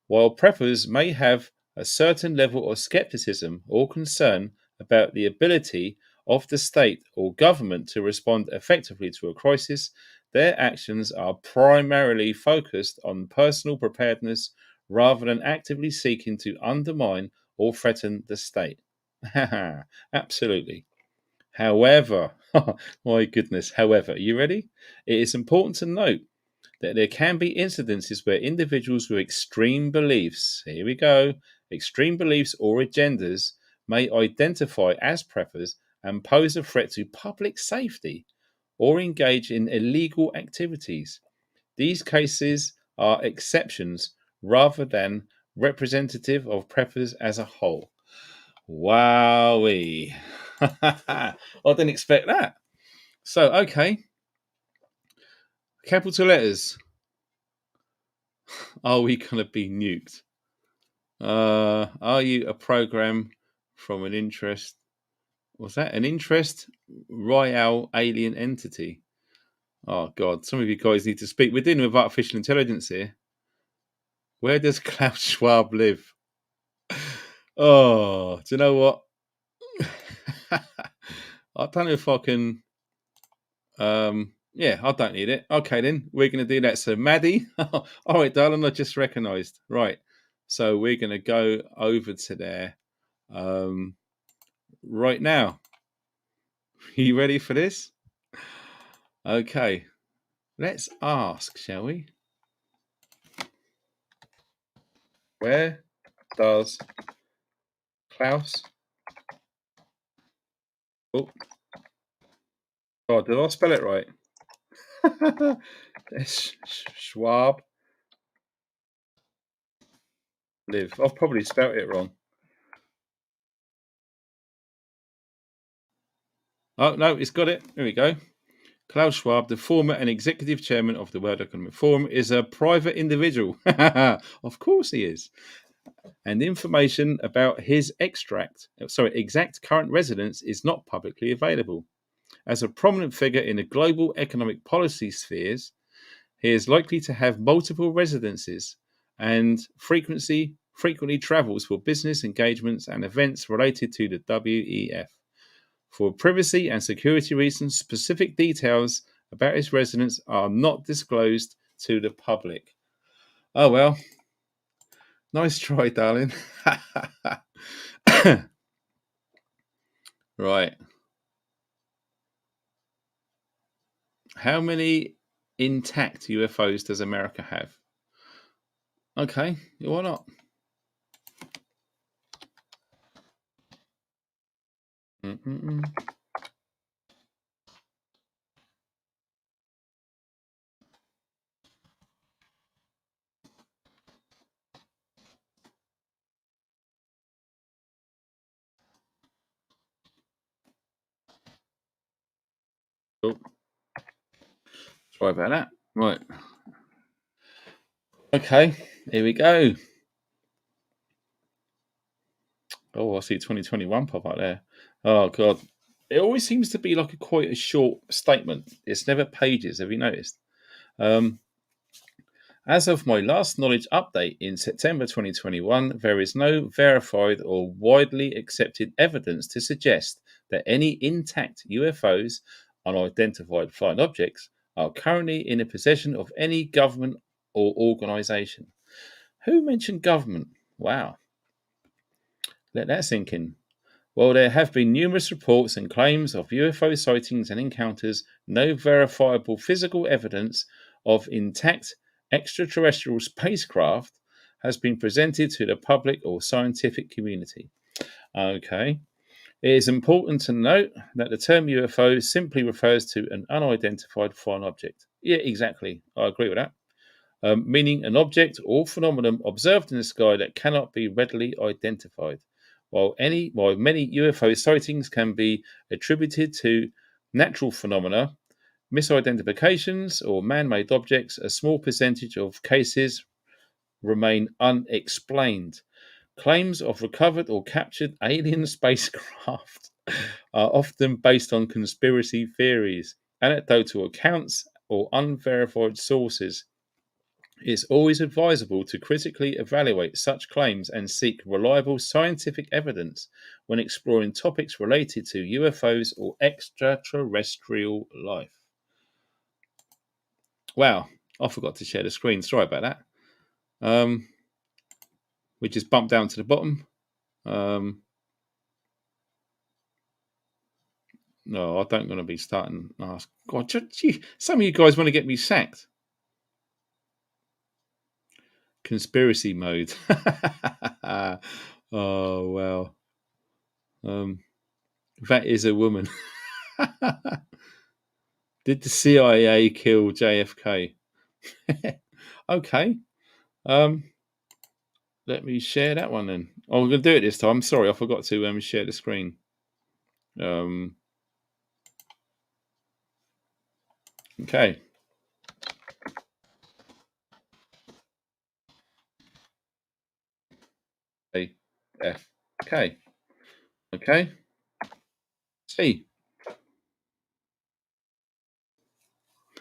While preppers may have a certain level of skepticism or concern about the ability of the state or government to respond effectively to a crisis, their actions are primarily focused on personal preparedness rather than actively seeking to undermine or threaten the state. Absolutely. However, my goodness, however, are you ready? It is important to note that there can be incidences where individuals with extreme beliefs, here we go, extreme beliefs or agendas may identify as preppers and pose a threat to public safety or engage in illegal activities. These cases are exceptions rather than representative of preppers as a whole. Wowee. I didn't expect that. So, okay. Capital letters. Are we going to be nuked? Are you a program from an interest? Was that an interest royale alien entity? Oh God, some of you guys need to speak. We're dealing with artificial intelligence here. Where does Klaus Schwab live? Oh, do you know what? I don't know if I can. Yeah, I don't need it. Okay, then we're going to do that. So, Maddie, all right, darling, I just recognised. Right, so we're going to go over to there right now. Are you ready for this? Okay, let's ask, shall we? Where does Klaus? Oh, God, did I spell it right? Schwab live. I've probably spelt it wrong. Oh no, it's got it. Here we go. Klaus Schwab, the former and executive chairman of the World Economic Forum, is a private individual. Of course he is. And information about his exact current residence is not publicly available. As a prominent figure in the global economic policy spheres, he is likely to have multiple residences and frequently travels for business engagements and events related to the WEF. For privacy and security reasons, specific details about his residence are not disclosed to the public. Oh well, nice try, darling. Right. How many intact UFOs does America have? Okay, why not? Mm-mm-mm. Oh, sorry about that. Right. Okay, here we go. Oh, I see 2021 pop up there. Oh God, it always seems to be like quite a short statement. It's never pages. Have you noticed? Um, as of my last knowledge update in September 2021, there is no verified or widely accepted evidence to suggest that any intact UFOs, unidentified flying objects, are currently in the possession of any government or organization. Who mentioned government? Wow, let that sink in. While there have been numerous reports and claims of UFO sightings and encounters, no verifiable physical evidence of intact extraterrestrial spacecraft has been presented to the public or scientific community. Okay. It is important to note that the term UFO simply refers to an unidentified flying object. Yeah, exactly. I agree with that. Meaning an object or phenomenon observed in the sky that cannot be readily identified. While many UFO sightings can be attributed to natural phenomena, misidentifications, or man-made objects, a small percentage of cases remain unexplained. Claims of recovered or captured alien spacecraft are often based on conspiracy theories, anecdotal accounts, or unverified sources. It's always advisable to critically evaluate such claims and seek reliable scientific evidence when exploring topics related to UFOs or extraterrestrial life. Wow, I forgot to share the screen. Sorry about that. We just bumped down to the bottom. No, I don't want to be starting. Oh, God, gee, some of you guys want to get me sacked. Conspiracy mode. Oh, well. That is a woman. Did the CIA kill JFK? Okay. Let me share that one then. Oh, I'm going to do it this time. Sorry, I forgot to share the screen. Okay. A, F, K. Okay. C.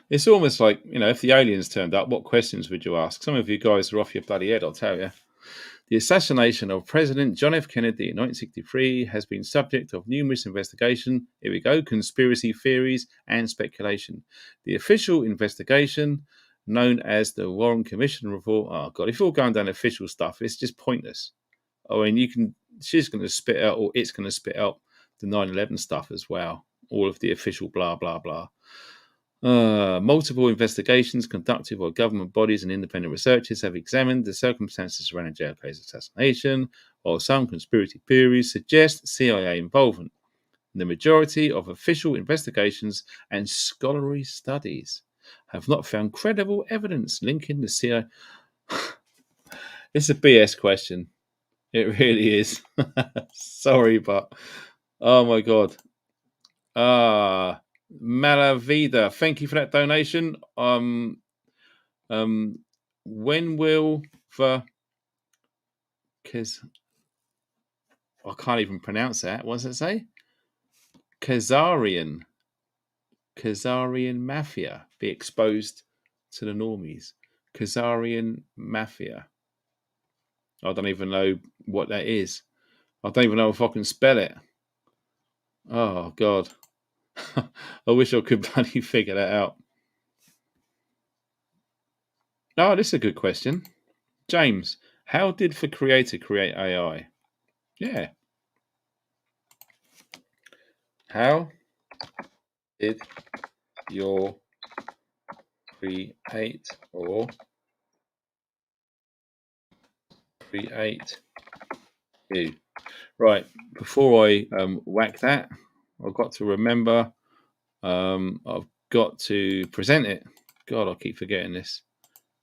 It's almost like, if the aliens turned up, what questions would you ask? Some of you guys are off your bloody head, I'll tell you. The assassination of President John F. Kennedy in 1963 has been subject of numerous investigation. Here we go. Conspiracy theories and speculation. The official investigation, known as the Warren Commission report. Oh God, if you're going down official stuff, it's just pointless. I mean, she's going to spit out, or it's going to spit out the 9/11 stuff as well. All of the official blah blah blah. Multiple investigations conducted by government bodies and independent researchers have examined the circumstances surrounding JFK's assassination, while some conspiracy theories suggest CIA involvement. The majority of official investigations and scholarly studies have not found credible evidence linking the CIA. It's a BS question. It really is. Sorry, but oh my God. Malavida, thank you for that donation. When will the I can't even pronounce that. What does it say? Khazarian mafia be exposed to the normies? Khazarian mafia. I don't even know what that is. I don't even know if I can spell it. Oh God. I wish I could bloody figure that out. Oh, this is a good question. James, how did the creator create AI? Yeah. How did your create you? Right. Before I whack that, I've got to remember I've got to present it. God, I keep forgetting this.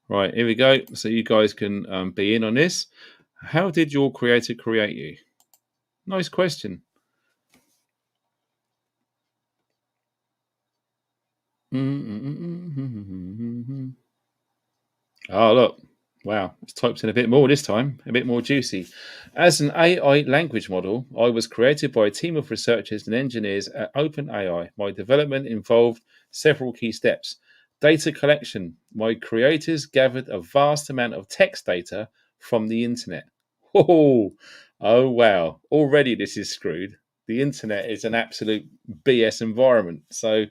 Right, here we go. So you guys can be in on this. How did your creator create you? Nice question. Oh, look. Wow, it's typed in a bit more this time, a bit more juicy. As an AI language model, I was created by a team of researchers and engineers at OpenAI. My development involved several key steps. Data collection. My creators gathered a vast amount of text data from the internet. Oh wow. Already this is screwed. The internet is an absolute BS environment. So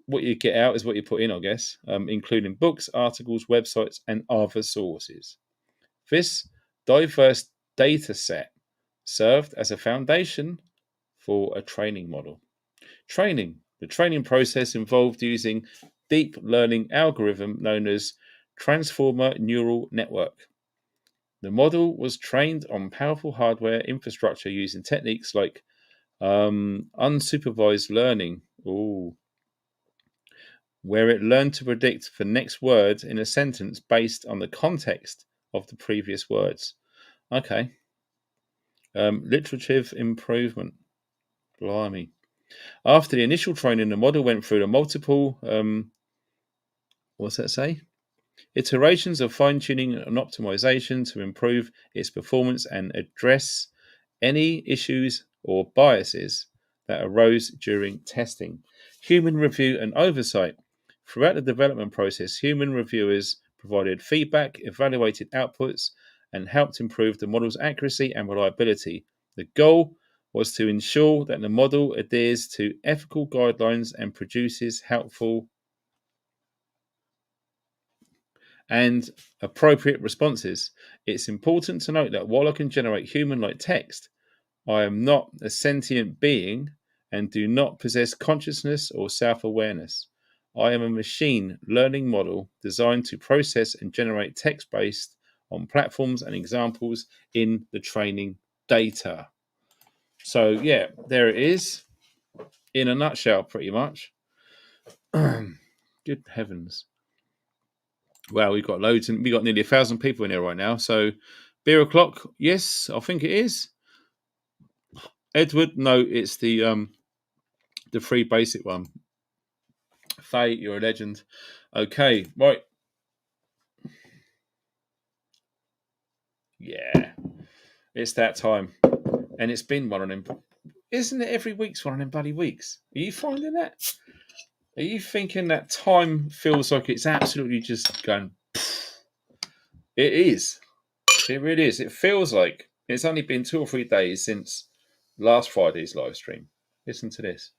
what you get out is what you put in, I guess, including books, articles, websites, and other sources. This diverse data set served as a foundation for a training model. Training. The training process involved using deep learning algorithm known as transformer neural network. The model was trained on powerful hardware infrastructure using techniques like unsupervised learning. Ooh, where it learned to predict the next word in a sentence based on the context of the previous words. Okay. Literative improvement. Blimey. After the initial training, the model went through the multiple, what's that say? Iterations of fine-tuning and optimization to improve its performance and address any issues or biases that arose during testing. Human review and oversight. Throughout the development process, human reviewers provided feedback, evaluated outputs, and helped improve the model's accuracy and reliability. The goal was to ensure that the model adheres to ethical guidelines and produces helpful and appropriate responses. It's important to note that while I can generate human-like text, I am not a sentient being and do not possess consciousness or self-awareness. I am a machine learning model designed to process and generate text based on platforms and examples in the training data. So, yeah, there it is in a nutshell, pretty much. Good heavens. Wow, we've got loads, and we've got nearly 1,000 people in here right now. So, beer o'clock, yes, I think it is. Edward, no, it's the free basic one. Faye, you're a legend. Okay, right. Yeah. It's that time. And it's been one of them. Isn't it every week's one of them bloody weeks? Are you finding that? Are you thinking that time feels like it's absolutely just going? It is. It really is. It feels like it's only been 2 or 3 days since last Friday's live stream. Listen to this.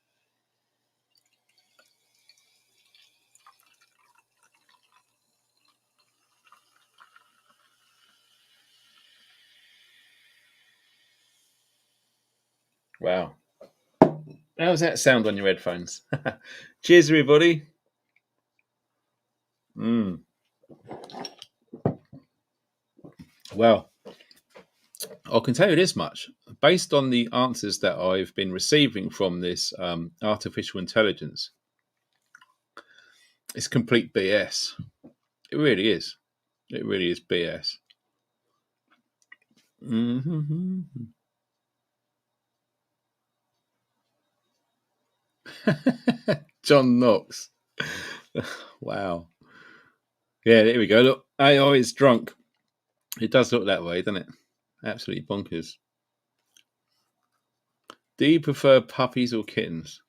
Wow. How's that sound on your headphones? Cheers, everybody. Well, I can tell you this much. Based on the answers that I've been receiving from this artificial intelligence, it's complete BS. It really is. It really is BS. Mm-hmm. John Knox. Wow. Yeah, there we go. Look, AI is drunk. It does look that way, doesn't it? Absolutely bonkers. Do you prefer puppies or kittens?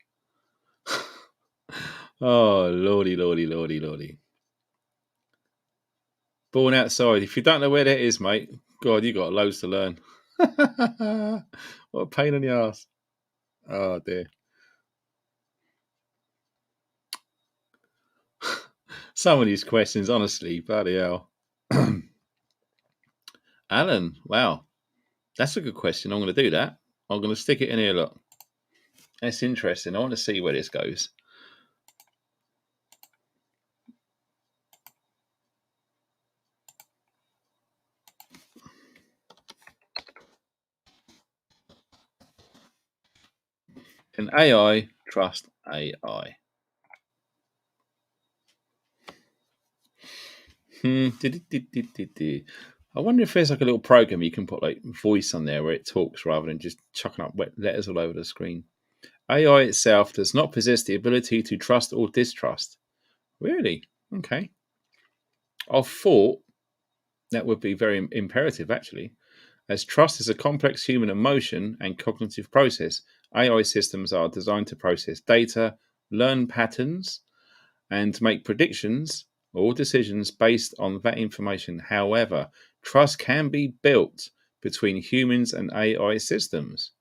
Oh, lordy, lordy, lordy, lordy. Born outside. If you don't know where that is, mate, God, you got loads to learn. What a pain in the ass. Oh, dear. Some of these questions, honestly, bloody hell. Alan, wow. That's a good question. I'm going to do that. I'm going to stick it in here, look. That's interesting. I want to see where this goes. Can AI trust AI? I wonder if there's like a little program you can put like voice on there where it talks rather than just chucking up wet letters all over the screen. AI itself does not possess the ability to trust or distrust. Really? Okay. I thought that would be very imperative, actually. As trust is a complex human emotion and cognitive process, AI systems are designed to process data, learn patterns, and make predictions or decisions based on that information. However, trust can be built between humans and AI systems.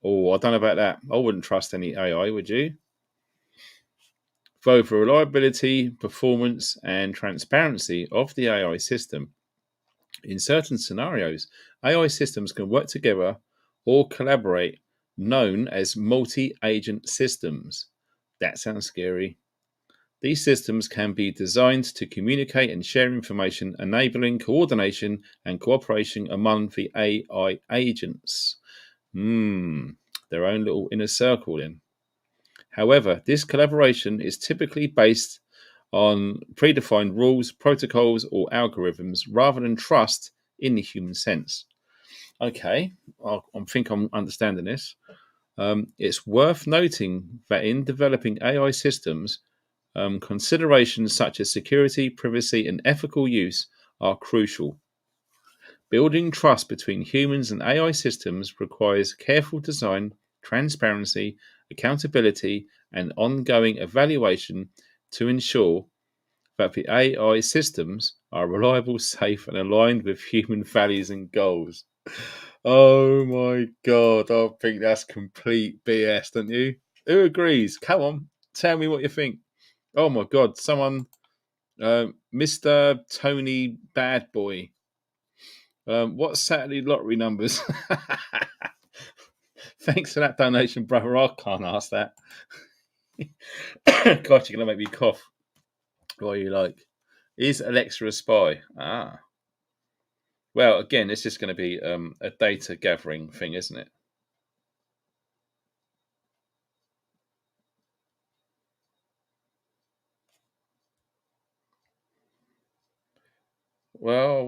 Oh, I don't know about that. I wouldn't trust any AI, would you? Both the reliability, performance, and transparency of the AI system. In certain scenarios, AI systems can work together or collaborate, known as multi-agent systems. That sounds scary. These systems can be designed to communicate and share information, enabling coordination and cooperation among the AI agents. Their own little inner circle then. However, this collaboration is typically based on predefined rules, protocols, or algorithms rather than trust in the human sense. Okay, I think I'm understanding this. It's worth noting that in developing AI systems, considerations such as security, privacy, and ethical use are crucial. Building trust between humans and AI systems requires careful design, transparency, accountability, and ongoing evaluation to ensure that the AI systems are reliable, safe, and aligned with human values and goals. Oh my God, I think that's complete BS, don't you? Who agrees? Come on, tell me what you think. Oh my God, someone, Mr. Tony Bad Boy. What's Saturday lottery numbers? Thanks for that donation, brother. I can't ask that. God, you're going to make me cough. What are you like? Is Alexa a spy? Ah. Well, again, it's just going to be a data gathering thing, isn't it? Well.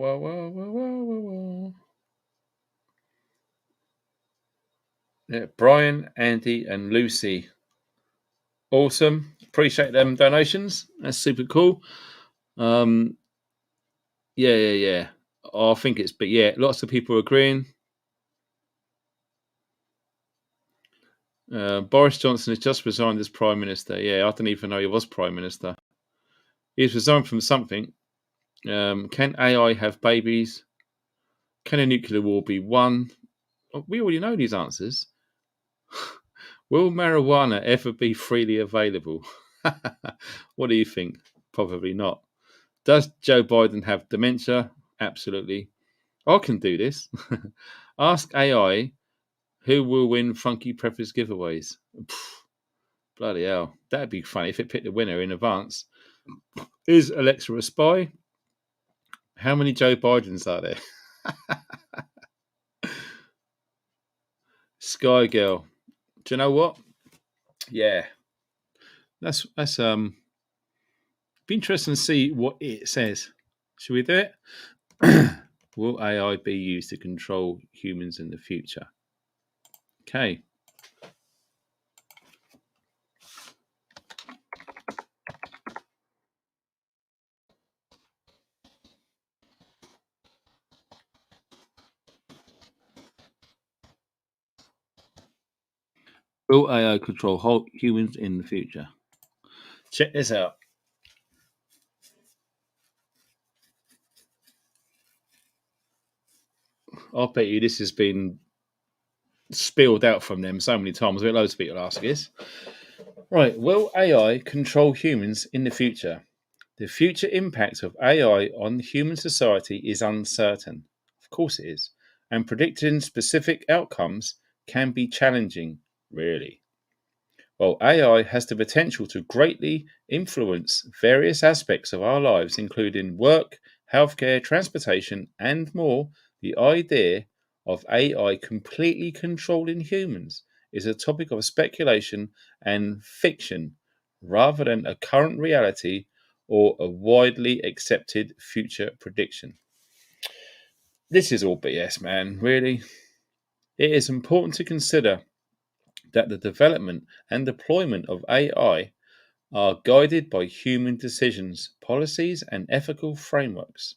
Yeah, Brian, Andy, and Lucy. Awesome. Appreciate them donations. That's super cool. Yeah. I think but yeah, lots of people agreeing. Boris Johnson has just resigned as Prime Minister. Yeah, I didn't even know he was Prime Minister. He's resigned from something. Can AI have babies? Can a nuclear war be won? We already know these answers. Will marijuana ever be freely available? What do you think? Probably not. Does Joe Biden have dementia? Absolutely. I can do this. Ask AI who will win Funky Preppers giveaways. Bloody hell. That'd be funny if it picked the winner in advance. Is Alexa a spy? How many Joe Bidens are there? Sky Girl. Do you know what? Yeah. That's be interesting to see what it says. Should we do it? Will AI be used to control humans in the future? Okay. Will AI control humans in the future? Check this out. I'll bet you this has been spilled out from them so many times. I've got loads of people ask this. Right. Will AI control humans in the future? The future impact of AI on human society is uncertain. Of course it is. And predicting specific outcomes can be challenging, really. Well, AI has the potential to greatly influence various aspects of our lives, including work, healthcare, transportation, and more. The idea of AI completely controlling humans is a topic of speculation and fiction rather than a current reality or a widely accepted future prediction. This is all BS, man, really. It is important to consider that the development and deployment of AI are guided by human decisions, policies, and ethical frameworks.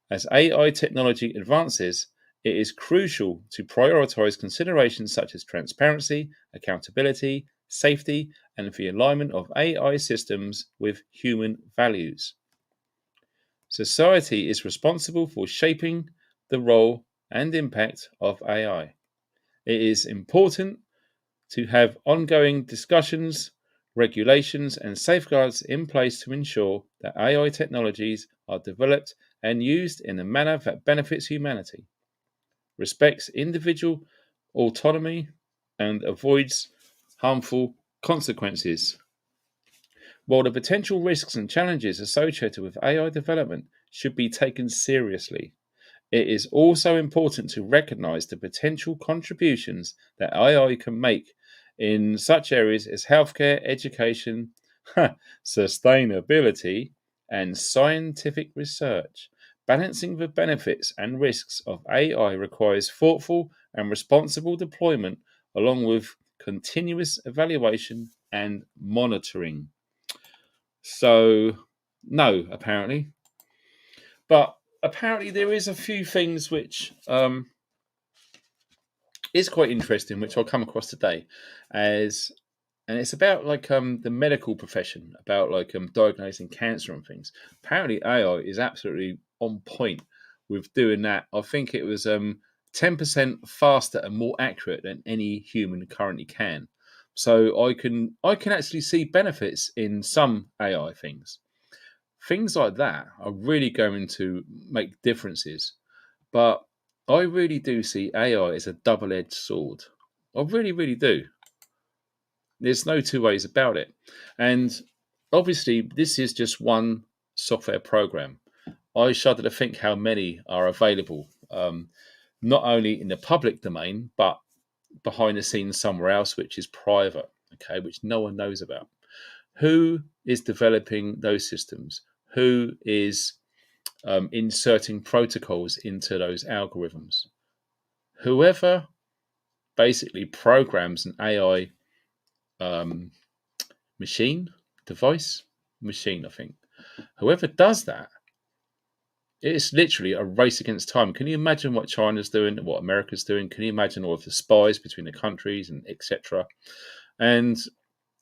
As AI technology advances, it is crucial to prioritize considerations such as transparency, accountability, safety, and the alignment of AI systems with human values. Society is responsible for shaping the role and impact of AI. It is important to have ongoing discussions, regulations, and safeguards in place to ensure that AI technologies are developed and used in a manner that benefits humanity, respects individual autonomy, and avoids harmful consequences. While the potential risks and challenges associated with AI development should be taken seriously, it is also important to recognize the potential contributions that AI can make in such areas as healthcare, education, sustainability, and scientific research. Balancing the benefits and risks of AI requires thoughtful and responsible deployment along with continuous evaluation and monitoring. So, no, apparently. But apparently, there is a few things which is quite interesting, which I'll come across today, as and it's about like the medical profession, about like diagnosing cancer and things. Apparently, AI is absolutely on point with doing that. I think it was 10% faster and more accurate than any human currently can. So I can actually see benefits in some AI things. Things like that are really going to make differences. But I really do see AI as a double edged sword. I really, really do. There's no two ways about it. And obviously, this is just one software program. I shudder to think how many are available, not only in the public domain, but behind the scenes somewhere else, which is private, okay, which no one knows about. Who is developing those systems? Who is inserting protocols into those algorithms? Whoever basically programs an AI um, machine, device, machine, I think. Whoever does that It's literally a race against time. Can you imagine what China's doing and what America's doing? Can you imagine all of the spies between the countries and etc.? And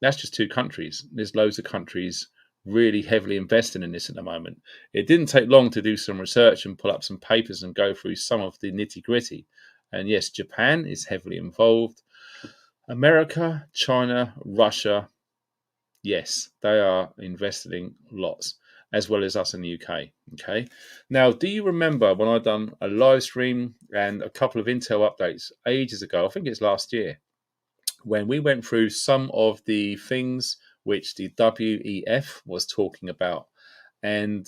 that's just two countries. There's loads of countries really heavily investing in this at the moment. It didn't take long to do some research and pull up some papers and go through some of the nitty gritty. And yes, Japan is heavily involved. America, China, Russia, yes, they are investing lots, as well as us in the UK. Okay. Now, do you remember when I done a live stream and a couple of Intel updates ages ago? I think it's last year, when we went through some of the things which the WEF was talking about, and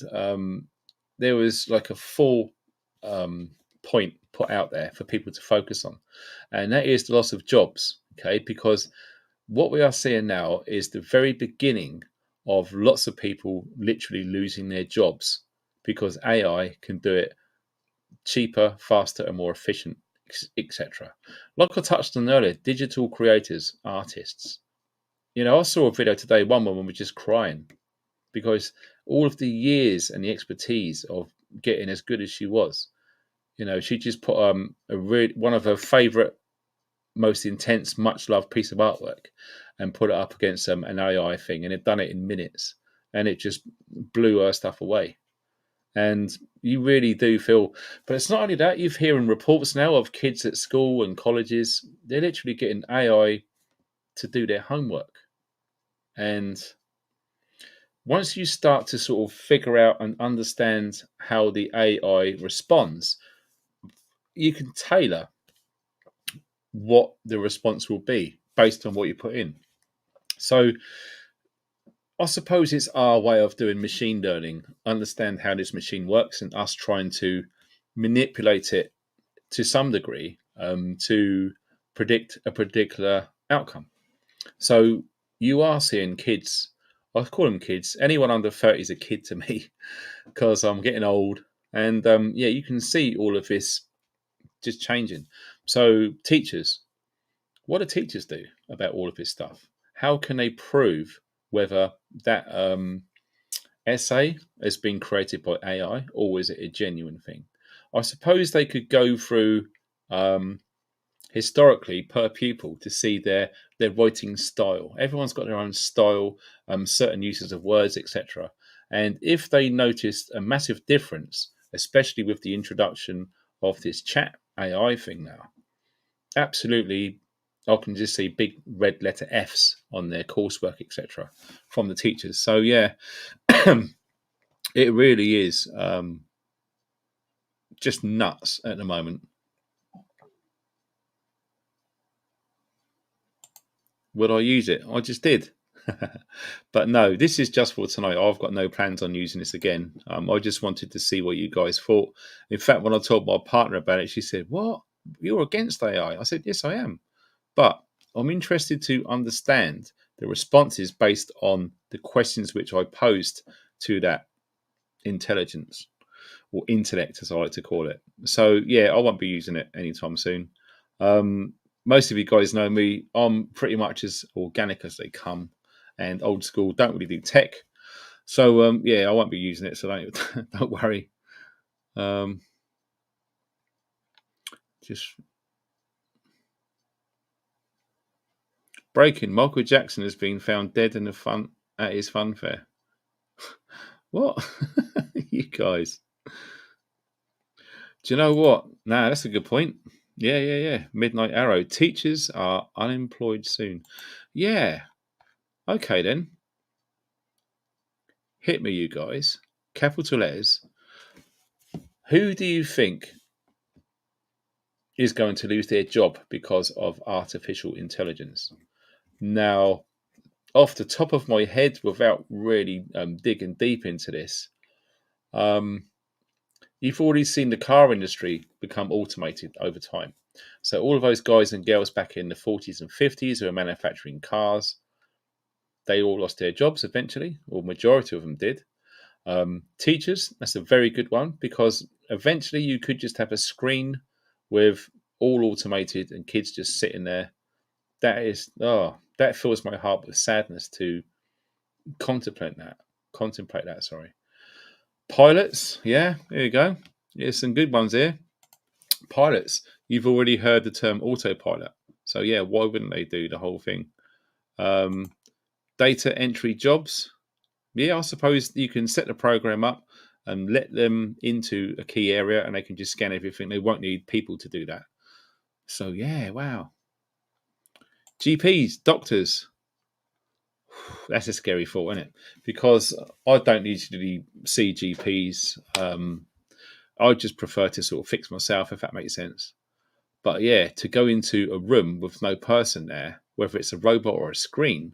there was like a full point put out there for people to focus on, and that is the loss of jobs. Okay, because what we are seeing now is the very beginning of lots of people literally losing their jobs because AI can do it cheaper, faster, and more efficient, etc. Like I touched on earlier, digital creators, artists. I saw a video today. One woman was just crying because all of the years and the expertise of getting as good as she was. She just put one of her favorite, most intense, much loved piece of artwork and put it up against an AI thing, and it done it in minutes, and it just blew her stuff away. And you really do feel, but it's not only that. You're hearing reports now of kids at school and colleges, they're literally getting AI to do their homework. And once you start to sort of figure out and understand how the AI responds, you can tailor what the response will be based on what you put in. So I suppose it's our way of doing machine learning, understand how this machine works, and us trying to manipulate it to some degree to predict a particular outcome. So you are seeing kids, I call them kids, anyone under 30 is a kid to me because I'm getting old. And you can see all of this just changing. So teachers, what do teachers do about all of this stuff? How can they prove whether that essay has been created by AI or is it a genuine thing? I suppose they could go through historically per pupil to see their writing style. Everyone's got their own style, certain uses of words, etc. And if they noticed a massive difference, especially with the introduction of this chat AI thing now, absolutely, I can just see big red letter Fs on their coursework, etc., from the teachers. So yeah, it really is just nuts at the moment. Would I use it? I just did. But no, this is just for tonight. I've got no plans on using this again. I just wanted to see what you guys thought. In fact, when I told my partner about it, she said, "What? You're against AI?" I said, "Yes, I am. But I'm interested to understand the responses based on the questions which I posed to that intelligence or intellect, as I like to call it." So yeah, I won't be using it anytime soon. Most of you guys know me. I'm pretty much as organic as they come and old school. Don't really do tech. So I won't be using it. So don't worry. Just breaking. Michael Jackson has been found dead in at his fun fair. What? You guys. Do you know what? Nah, that's a good point. Yeah. Midnight Arrow. Teachers are unemployed soon. Yeah. Okay then. Hit me, you guys. Capital letters. Who do you think is going to lose their job because of artificial intelligence? Now, off the top of my head, without really digging deep into this, you've already seen the car industry become automated over time. So all of those guys and girls back in the 40s and 50s who were manufacturing cars, they all lost their jobs eventually, or majority of them did. Teachers, that's a very good one because eventually you could just have a screen with all automated and kids just sitting there. That fills my heart with sadness to contemplate that. Sorry. Pilots, yeah, there you go. There's some good ones here. Pilots, you've already heard the term autopilot. So yeah, why wouldn't they do the whole thing? Data entry jobs. Yeah, I suppose you can set the program up and let them into a key area and they can just scan everything. They won't need people to do that. So yeah, wow. GPs, doctors. That's a scary thought, isn't it? Because I don't usually see GPs. I just prefer to sort of fix myself, if that makes sense. But yeah, to go into a room with no person there, whether it's a robot or a screen,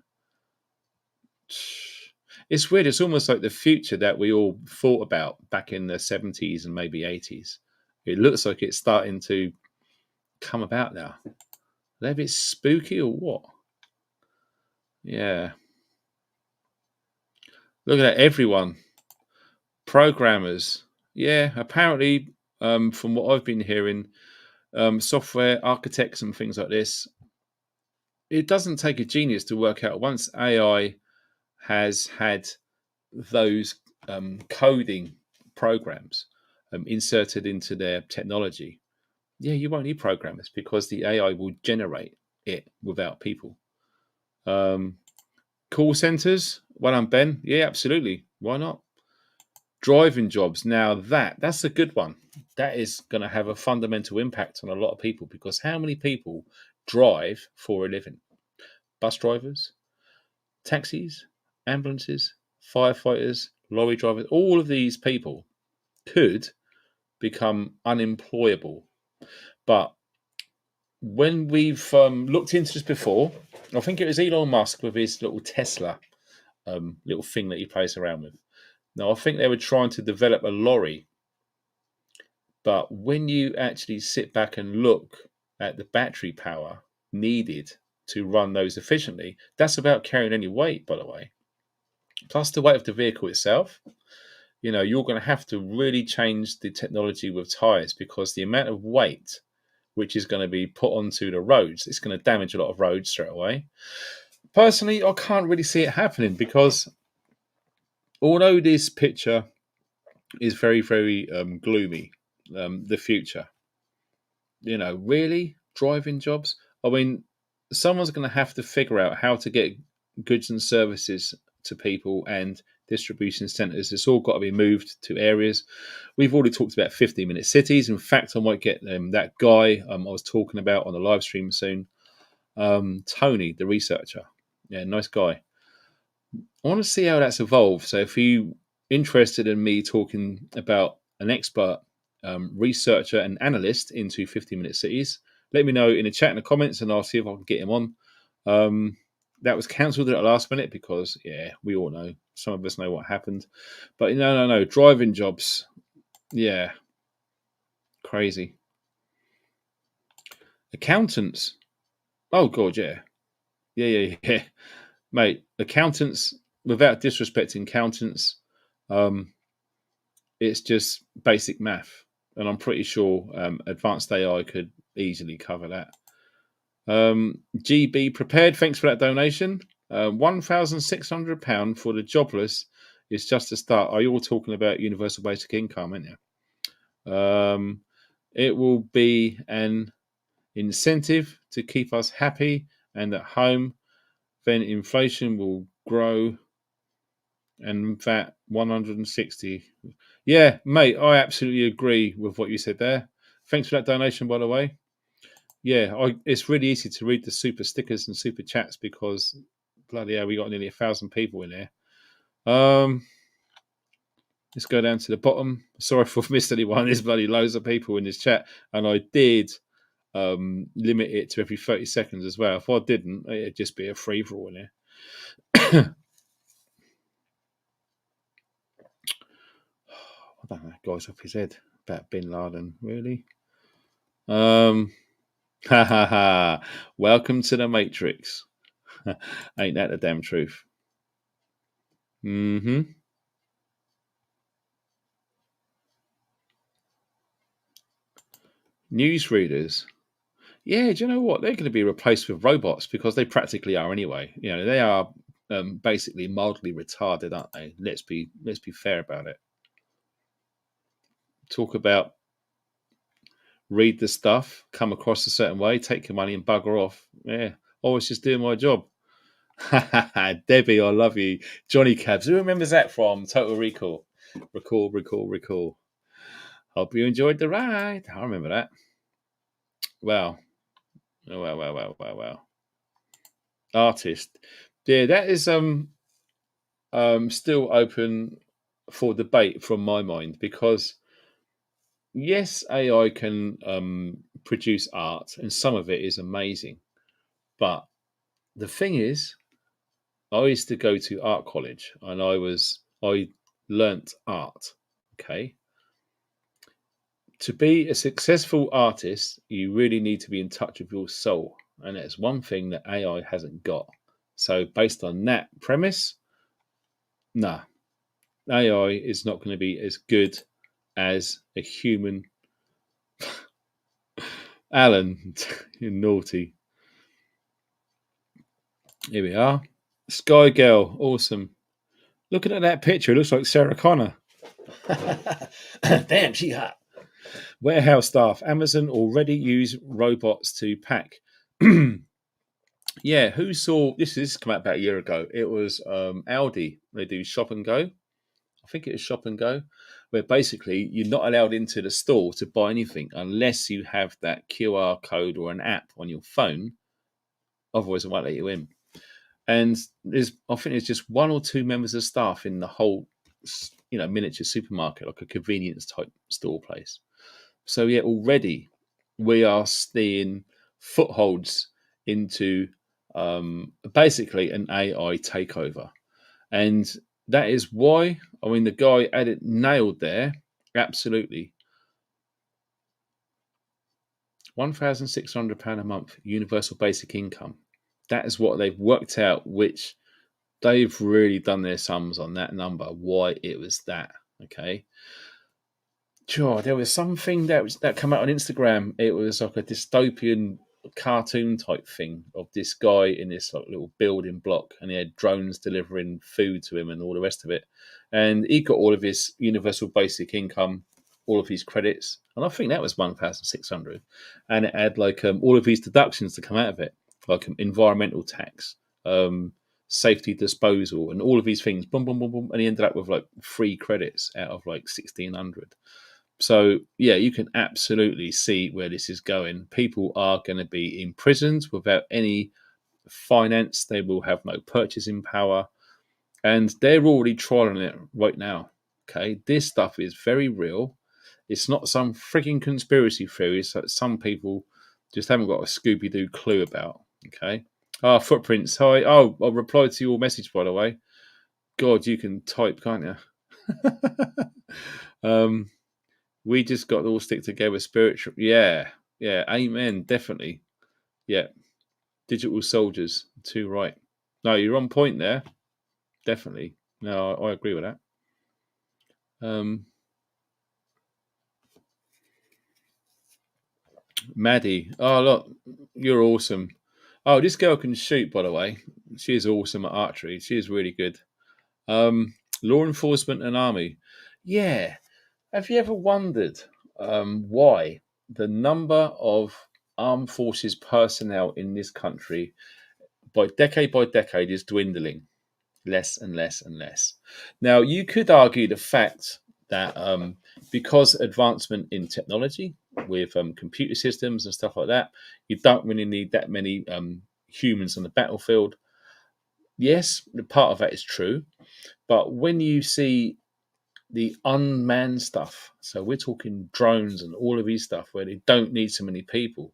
it's weird. It's almost like the future that we all thought about back in the 70s and maybe 80s. It looks like it's starting to come about now. Are they a bit spooky or what? Yeah. Look at that, everyone. Programmers. Yeah, apparently, from what I've been hearing, software architects and things like this, it doesn't take a genius to work out once AI has had those coding programs inserted into their technology. Yeah, you won't need programmers because the AI will generate it without people. Call centers, well done, Ben. Yeah, absolutely. Why not? Driving jobs. Now that's a good one. That is going to have a fundamental impact on a lot of people because how many people drive for a living? Bus drivers, taxis, ambulances, firefighters, lorry drivers, all of these people could become unemployable. But when we've looked into this before, I think it was Elon Musk with his little Tesla little thing that he plays around with. Now, I think they were trying to develop a lorry, but when you actually sit back and look at the battery power needed to run those efficiently, that's about carrying any weight, by the way. Plus the weight of the vehicle itself. You know, you're going to have to really change the technology with tires because the amount of weight which is going to be put onto the roads, it's going to damage a lot of roads straight away. Personally, I can't really see it happening because although this picture is very, very gloomy, the future, you know, really driving jobs. I mean, someone's going to have to figure out how to get goods and services to people and distribution centers. It's all got to be moved to areas. We've already talked about 15-minute cities. In fact, I might get that guy I was talking about on the live stream soon, Tony, the researcher. Yeah, nice guy. I want to see how that's evolved. So if you interested in me talking about an expert researcher and analyst into 15-minute cities, let me know in the chat in the comments and I'll see if I can get him on. That was cancelled at the last minute because, yeah, we all know. Some of us know what happened. But no. Driving jobs. Yeah. Crazy. Accountants. Oh, God, yeah. Yeah. Mate, accountants, without disrespecting accountants, it's just basic math. And I'm pretty sure advanced AI could easily cover that. GB Prepared, thanks for that donation. £1,600 for the jobless is just a start. Are you all talking about universal basic income, aren't you? It will be an incentive to keep us happy and at home. Then inflation will grow and that 160. Yeah, mate, I absolutely agree with what you said there. Thanks for that donation, by the way. Yeah, it's really easy to read the super stickers and super chats because bloody hell, we got nearly 1,000 people in there. Let's go down to the bottom. Sorry if I've missed anyone. There's bloody loads of people in this chat, and I did limit it to every 30 seconds as well. If I didn't, it'd just be a free for all in there. I don't know, guy's off his head about Bin Laden, really. Ha ha ha! Welcome to the Matrix. Ain't that the damn truth? Mm-hmm. Newsreaders. Yeah, do you know what? They're going to be replaced with robots because they practically are anyway. You know, they are basically mildly retarded, aren't they? Let's be fair about it. talk about read the stuff, come across a certain way, take your money and bugger off. Yeah, I was just doing my job. Debbie, I love you. Johnny Cabs, who remembers that from Total Recall? Recall. Hope you enjoyed the ride. I remember that. Wow. Wow. Artist. Yeah, that is still open for debate from my mind, because yes, AI can produce art and some of it is amazing. But the thing is, I used to go to art college and I learnt art. Okay. To be a successful artist, you really need to be in touch with your soul. And that's one thing that AI hasn't got. So based on that premise, nah, AI is not going to be as good as a human. Alan, you're naughty. Here we are. Sky Girl, awesome. Looking at that picture, it looks like Sarah Connor. Damn, she hot. Warehouse staff. Amazon already use robots to pack. Yeah, who saw this? This come out about a year ago. It was Aldi. They do shop and go. I think it was shop and go, where basically you're not allowed into the store to buy anything unless you have that QR code or an app on your phone. Otherwise, it won't let you in. And I think there's just one or two members of staff in the whole, miniature supermarket, like a convenience type store place. So yeah, already we are seeing footholds into basically an AI takeover, and that is why, I mean, the guy had it nailed there. Absolutely. £1,600 a month, universal basic income. That is what they've worked out, which they've really done their sums on that number, why it was that. Okay. Sure, there was something that came out on Instagram. It was like a dystopian cartoon type thing of this guy in this like little building block, and he had drones delivering food to him and all the rest of it. And he got all of his universal basic income, all of his credits, and I think that was 1,600. And it had like all of his deductions to come out of it, like environmental tax, safety disposal, and all of these things. Boom, boom, boom, boom, and he ended up with like 3 credits out of like 1,600. So, yeah, you can absolutely see where this is going. People are going to be imprisoned without any finance. They will have no purchasing power. And they're already trialing it right now. Okay. This stuff is very real. It's not some freaking conspiracy theories that some people just haven't got a Scooby Doo clue about. Okay. Footprints. Hi. Oh, I replied to your message, by the way. God, you can type, can't you? We just got to all stick together spiritual. Yeah. Amen. Definitely. Yeah. Digital soldiers. Too right. No, you're on point there. Definitely. No, I agree with that. Maddie. Oh, look, you're awesome. Oh, this girl can shoot, by the way. She is awesome at archery. She is really good. Law enforcement and army. Yeah. Have you ever wondered why the number of armed forces personnel in this country by decade is dwindling less and less and less? Now, you could argue the fact that because advancement in technology with computer systems and stuff like that, you don't really need that many humans on the battlefield. Yes, part of that is true. But when you see the unmanned stuff, so we're talking drones and all of these stuff where they don't need so many people.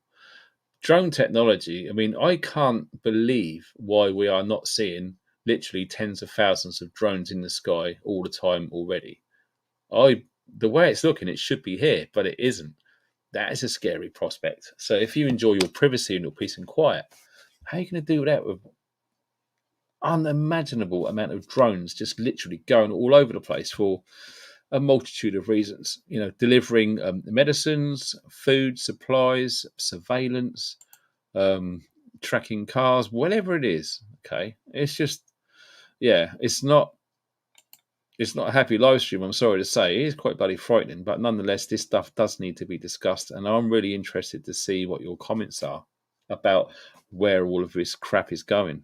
Drone technology, I mean, I can't believe why we are not seeing literally tens of thousands of drones in the sky all the time already. The way it's looking, it should be here, but it isn't. That is a scary prospect. So if you enjoy your privacy and your peace and quiet, how are you going to do that with unimaginable amount of drones just literally going all over the place for a multitude of reasons? Delivering medicines, food, supplies, surveillance, tracking cars, whatever it is. Okay, it's just, yeah, it's not it's not a happy live stream, I'm sorry to say. It is quite bloody frightening, but nonetheless, this stuff does need to be discussed. And I'm really interested to see what your comments are about where all of this crap is going.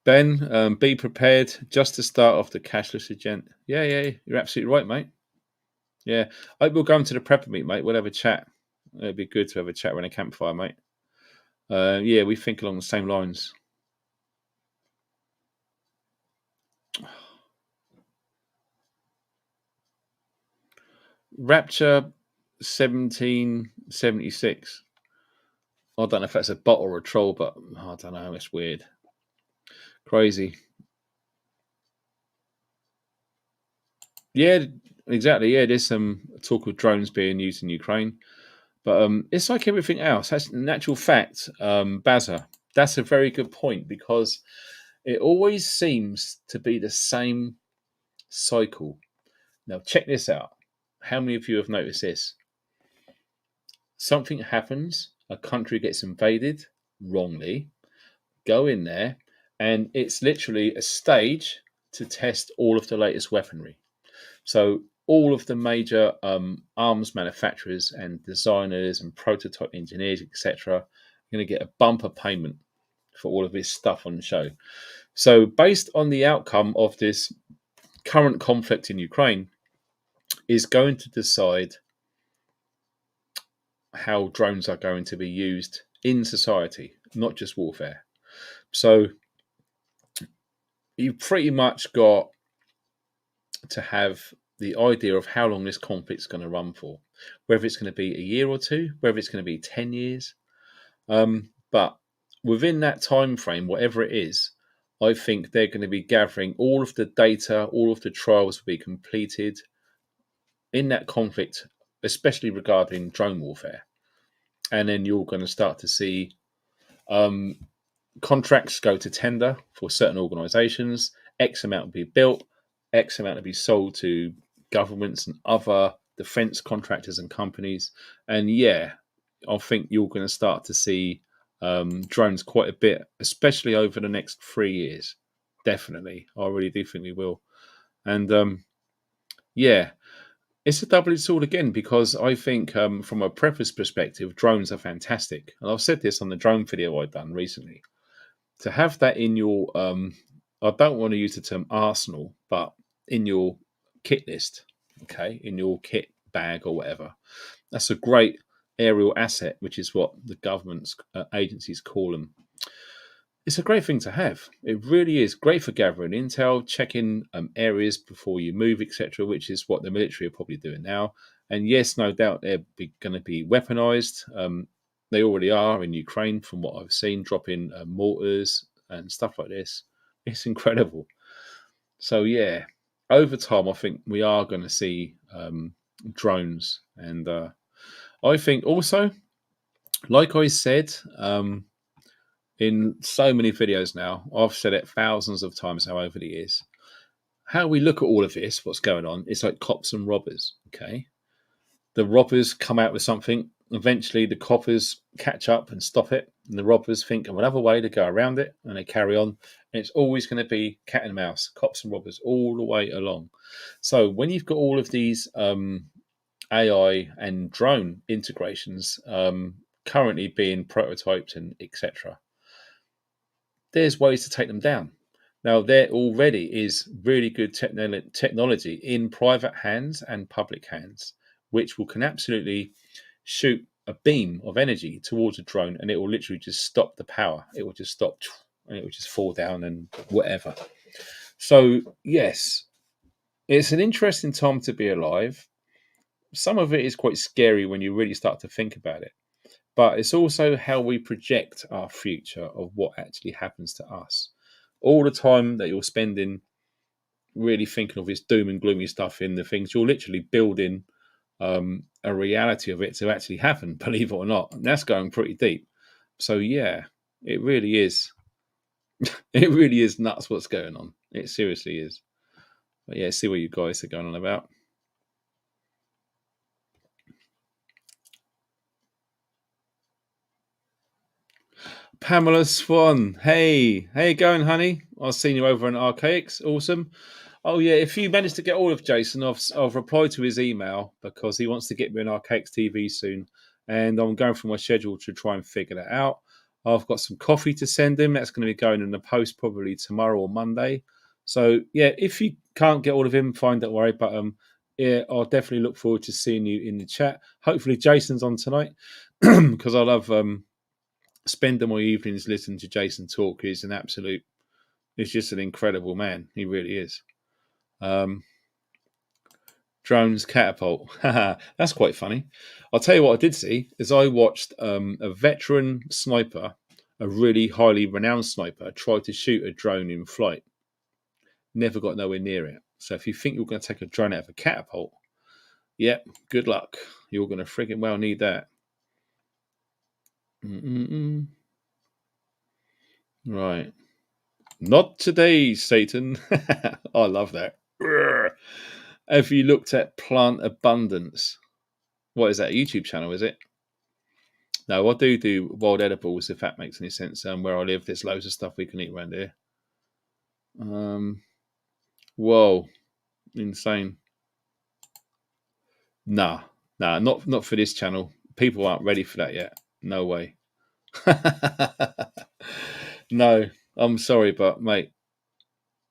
Ben, be prepared just to start off the cashless agenda. Yeah, you're absolutely right, mate. Yeah, I hope we'll go into the prepper meet, mate. We'll have a chat. It'd be good to have a chat around a campfire, mate. Yeah, we think along the same lines. Rapture 1776. I don't know if that's a bot or a troll, but I don't know. It's weird. Crazy. Yeah, exactly. Yeah, there's some talk of drones being used in Ukraine. But it's like everything else. That's in actual fact, Bazza. That's a very good point because it always seems to be the same cycle. Now, check this out. How many of you have noticed this? Something happens, a country gets invaded wrongly, go in there, and it's literally a stage to test all of the latest weaponry. So all of the major arms manufacturers and designers and prototype engineers, etc., are going to get a bumper payment for all of this stuff on the show. So based on the outcome of this current conflict in Ukraine, is going to decide how drones are going to be used in society, not just warfare. So you've pretty much got to have the idea of how long this conflict's going to run for, whether it's going to be a year or two, whether it's going to be 10 years. But within that time frame, whatever it is, I think they're going to be gathering all of the data, all of the trials will be completed in that conflict, especially regarding drone warfare. And then you're going to start to see contracts go to tender for certain organizations. X amount will be built, X amount will be sold to governments and other defense contractors and companies. And yeah, I think you're going to start to see drones quite a bit, especially over the next 3 years. Definitely. I really do think we will. And yeah, it's a double-edged sword again because I think from a preface perspective, drones are fantastic. And I've said this on the drone video I've done recently. To have that in your, I don't want to use the term arsenal, but in your kit list, okay, in your kit bag or whatever, that's a great aerial asset, which is what the government's agencies call them. It's a great thing to have. It really is great for gathering intel, checking areas before you move, etc., which is what the military are probably doing now. And yes, no doubt they're going to be weaponized. They already are in Ukraine, from what I've seen, dropping mortars and stuff like this. It's incredible. So yeah, over time, I think we are going to see drones, and I think also, like I said, in so many videos now, I've said it thousands of times now over the years. How we look at all of this, what's going on, it's like cops and robbers. Okay, the robbers come out with something. Eventually, the coppers catch up and stop it, and the robbers think of another way to go around it, and they carry on. And it's always going to be cat and mouse, cops and robbers, all the way along. So when you've got all of these AI and drone integrations currently being prototyped and etc., there's ways to take them down. Now, there already is really good technology in private hands and public hands, which can absolutely shoot a beam of energy towards a drone and it will literally just stop the power. It will just stop and it will just fall down and whatever. So, yes, it's an interesting time to be alive. Some of it is quite scary when you really start to think about it. But it's also how we project our future of what actually happens to us. All the time that you're spending really thinking of this doom and gloomy stuff in the things, you're literally building a reality of it to actually happen, believe it or not. And that's going pretty deep. So yeah, it really is. It really is nuts what's going on. It seriously is. But yeah, see what you guys are going on about. Pamela Swan. Hey, how you going, honey? I've seen you over on Archaics. Awesome. Oh yeah, if you manage to get all of Jason, I've replied to his email because he wants to get me an Archaics TV soon, and I'm going through my schedule to try and figure that out. I've got some coffee to send him. That's going to be going in the post probably tomorrow or Monday. So yeah, if you can't get all of him, fine, don't worry. But yeah, I'll definitely look forward to seeing you in the chat. Hopefully, Jason's on tonight because I love spending my evenings listening to Jason talk. He's just an incredible man. He really is. Drones catapult. That's quite funny. I'll tell you what I did see is I watched a veteran sniper, a really highly renowned sniper, try to shoot a drone in flight. Never got nowhere near it. So if you think you're going to take a drone out of a catapult, yep, good luck. You're going to friggin' well need that. Right. Not today, Satan. I love that. Have you looked at Plant Abundance? What is that, a YouTube channel, is it? No, I do wild edibles, if that makes any sense. Where I live, there's loads of stuff we can eat around here. Whoa. Insane. Nah, not for this channel. People aren't ready for that yet. No way. No, I'm sorry, but mate,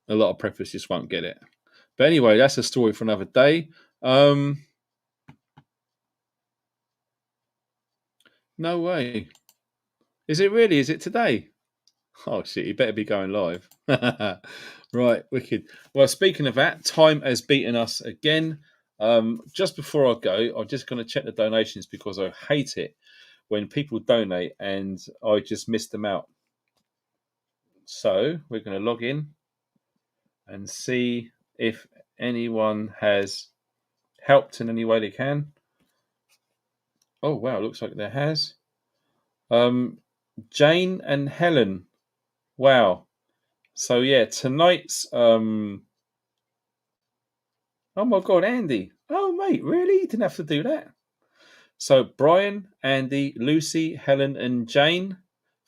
a lot of preppers just won't get it. But anyway, that's a story for another day. No way. Is it really? Is it today? Oh shit, you better be going live. Right, wicked. Well, speaking of that, time has beaten us again. Just before I go, I'm just going to check the donations because I hate it when people donate and I just miss them out. So we're going to log in and see if anyone has helped in any way they can. Oh wow, looks like there has. Jane and Helen. Wow. So yeah, tonight's oh my god, Andy. Oh mate, really? You didn't have to do that. So Brian, Andy, Lucy, Helen, and Jane,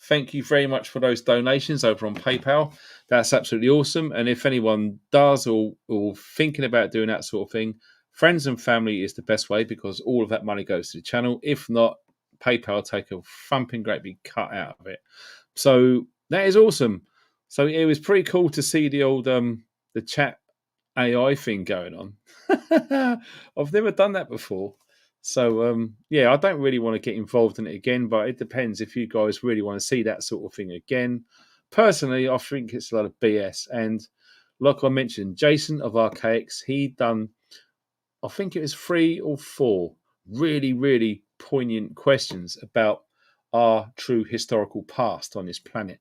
thank you very much for those donations over on PayPal. That's absolutely awesome. And if anyone does or thinking about doing that sort of thing, friends and family is the best way because all of that money goes to the channel. If not, PayPal take a thumping great big cut out of it. So that is awesome. So it was pretty cool to see the old the chat AI thing going on. I've never done that before. So yeah, I don't really want to get involved in it again, but it depends if you guys really want to see that sort of thing again. Personally, I think it's a lot of BS. And like I mentioned, Jason of Archaics, he done, I think it was 3 or 4 really, really poignant questions about our true historical past on this planet.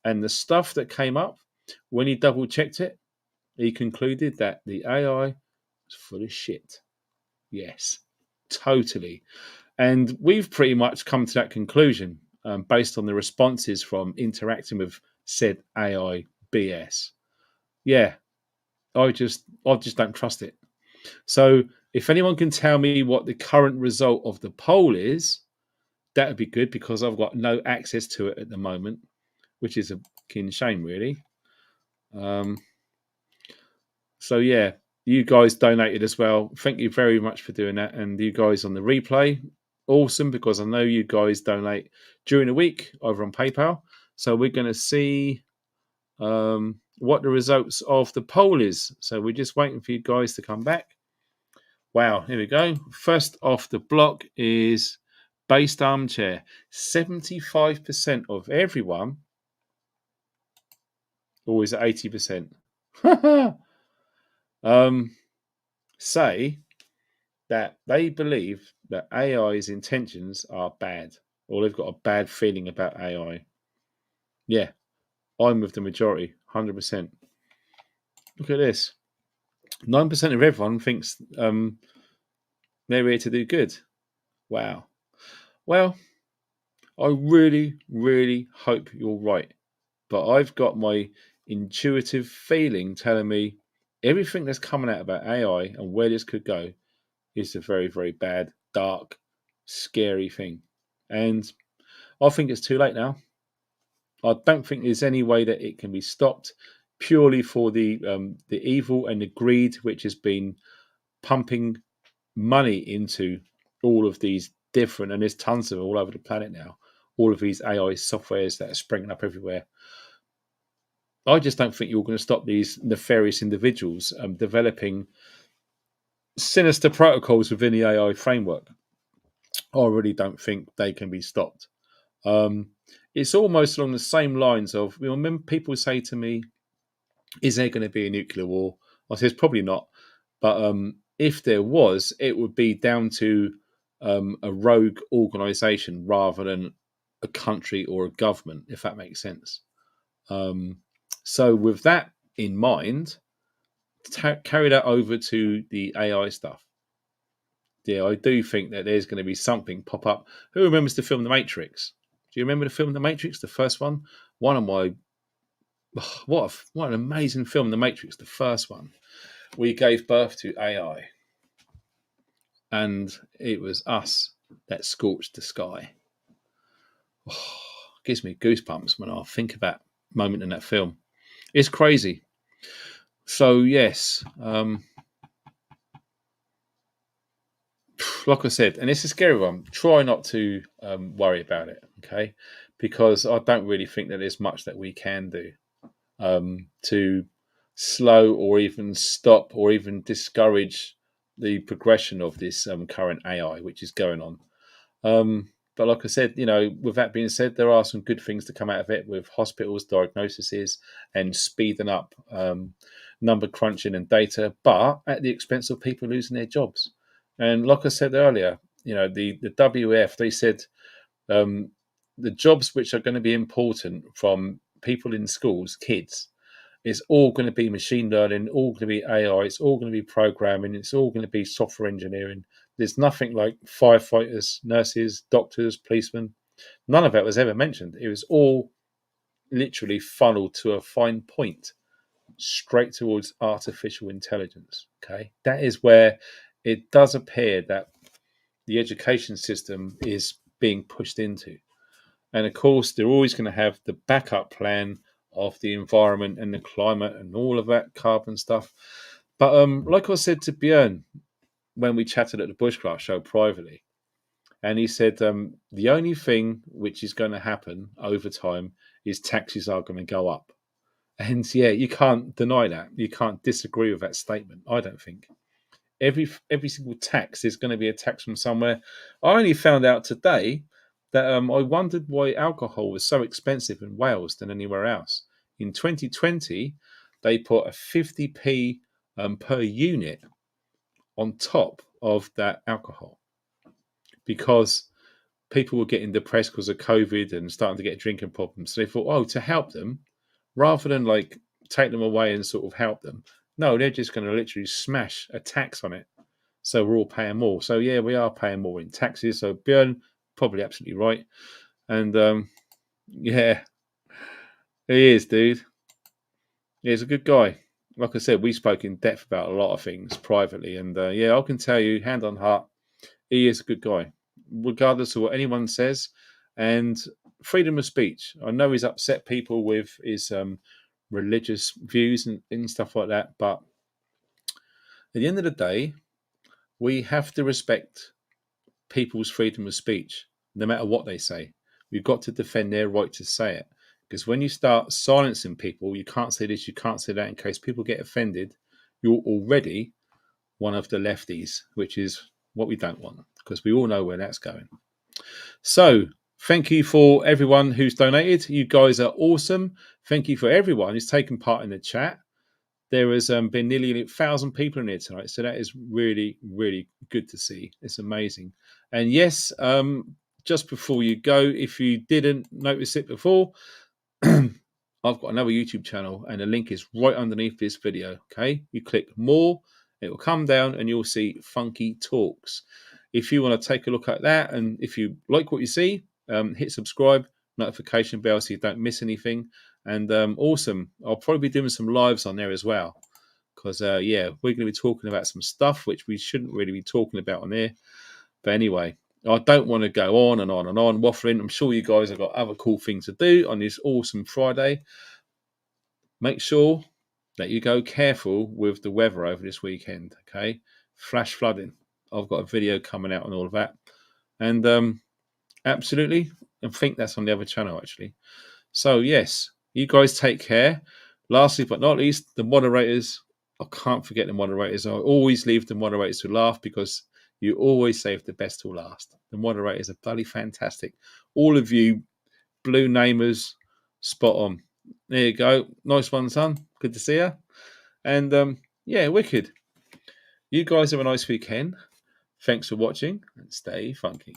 And the stuff that came up, when he double checked it, he concluded that the AI was full of shit. Yes, totally. And we've pretty much come to that conclusion based on the responses from interacting with said AI BS. Yeah, I just don't trust it. So if anyone can tell me what the current result of the poll is, that would be good because I've got no access to it at the moment, which is a fucking shame, really. So yeah, you guys donated as well. Thank you very much for doing that. And you guys on the replay, awesome, because I know you guys donate during the week over on PayPal. So we're going to see what the results of the poll is. So we're just waiting for you guys to come back. Wow, here we go. First off the block is Based Armchair. 75% of everyone, or is it 80%? Say that they believe that AI's intentions are bad, or they've got a bad feeling about AI. Yeah, I'm with the majority, 100%. Look at this. 9% of everyone thinks they're here to do good. Wow. Well, I really, really hope you're right. But I've got my intuitive feeling telling me everything that's coming out about AI and where this could go is a very, very bad, dark, scary thing. And I think it's too late now. I don't think there's any way that it can be stopped purely for the evil and the greed which has been pumping money into all of these different, and there's tons of them all over the planet now, all of these AI softwares that are springing up everywhere. I just don't think you're going to stop these nefarious individuals developing sinister protocols within the AI framework. I really don't think they can be stopped. It's almost along the same lines of, when people say to me, is there going to be a nuclear war? I say, it's probably not. But if there was, it would be down to a rogue organization rather than a country or a government, if that makes sense. So with that in mind, carry that over to the AI stuff. Yeah, I do think that there's going to be something pop up. Who remembers the film The Matrix? Do you remember the film The Matrix, the first one? One of my what an amazing film, The Matrix, the first one. We gave birth to AI, and it was us that scorched the sky. Oh, gives me goosebumps when I think of that moment in that film. It's crazy. So yes, like I said, and it's a scary one. Try not to worry about it, okay? Because I don't really think that there's much that we can do to slow or even stop or even discourage the progression of this current AI which is going on. But like I said, with that being said, there are some good things to come out of it with hospitals, diagnoses, and speeding up number crunching and data, but at the expense of people losing their jobs. And like I said earlier, the WF, they said the jobs which are going to be important from people in schools, kids, it's all going to be machine learning, all going to be AI, it's all going to be programming, it's all going to be software engineering. There's nothing like firefighters, nurses, doctors, policemen. None of that was ever mentioned. It was all literally funneled to a fine point, straight towards artificial intelligence. Okay, that is where it does appear that the education system is being pushed into. And of course, they're always going to have the backup plan of the environment and the climate and all of that carbon stuff. But like I said to Björn when we chatted at the Bushcraft show privately, and he said the only thing which is going to happen over time is taxes are going to go up. And yeah, you can't deny that. You can't disagree with that statement, I don't think. Every single tax is going to be a tax from somewhere. I only found out today that I wondered why alcohol was so expensive in Wales than anywhere else. In 2020, they put a 50p per unit on top of that alcohol because people were getting depressed because of COVID and starting to get drinking problems. So they thought, to help them, rather than like take them away and sort of help them, no, they're just going to literally smash a tax on it. So we're all paying more. So yeah, we are paying more in taxes. So Björn, probably absolutely right. And yeah, he is, dude. He's a good guy. Like I said, we spoke in depth about a lot of things privately. And yeah, I can tell you, hand on heart, he is a good guy, regardless of what anyone says. And freedom of speech. I know he's upset people with his religious views and stuff like that. But at the end of the day, we have to respect people's freedom of speech, no matter what they say. We've got to defend their right to say it. Because when you start silencing people, you can't say this, you can't say that, in case people get offended, you're already one of the lefties, which is what we don't want, because we all know where that's going. So, thank you for everyone who's donated. You guys are awesome. Thank you for everyone who's taken part in the chat. There has been nearly 1,000 people in here tonight, so that is really, really good to see. It's amazing. And yes, just before you go, if you didn't notice it before, I've got another YouTube channel, and the link is right underneath this video. Okay, you click more, it will come down, and you'll see Funky Talks. If you want to take a look at that, and if you like what you see, hit subscribe, notification bell, so you don't miss anything. And awesome, I'll probably be doing some lives on there as well, because yeah, we're going to be talking about some stuff which we shouldn't really be talking about on there. But anyway, I don't want to go on and on and on waffling. I'm sure you guys have got other cool things to do on this awesome Friday. Make sure that you go careful with the weather over this weekend, okay? Flash flooding. I've got a video coming out on all of that. And absolutely, I think that's on the other channel, actually. So, yes, you guys take care. Lastly, but not least, the moderators. I can't forget the moderators. I always leave the moderators to laugh because you always save the best till last. The moderators are bloody fantastic. All of you blue namers, spot on. There you go. Nice one, son. Good to see you. And yeah, wicked. You guys have a nice weekend. Thanks for watching and stay funky.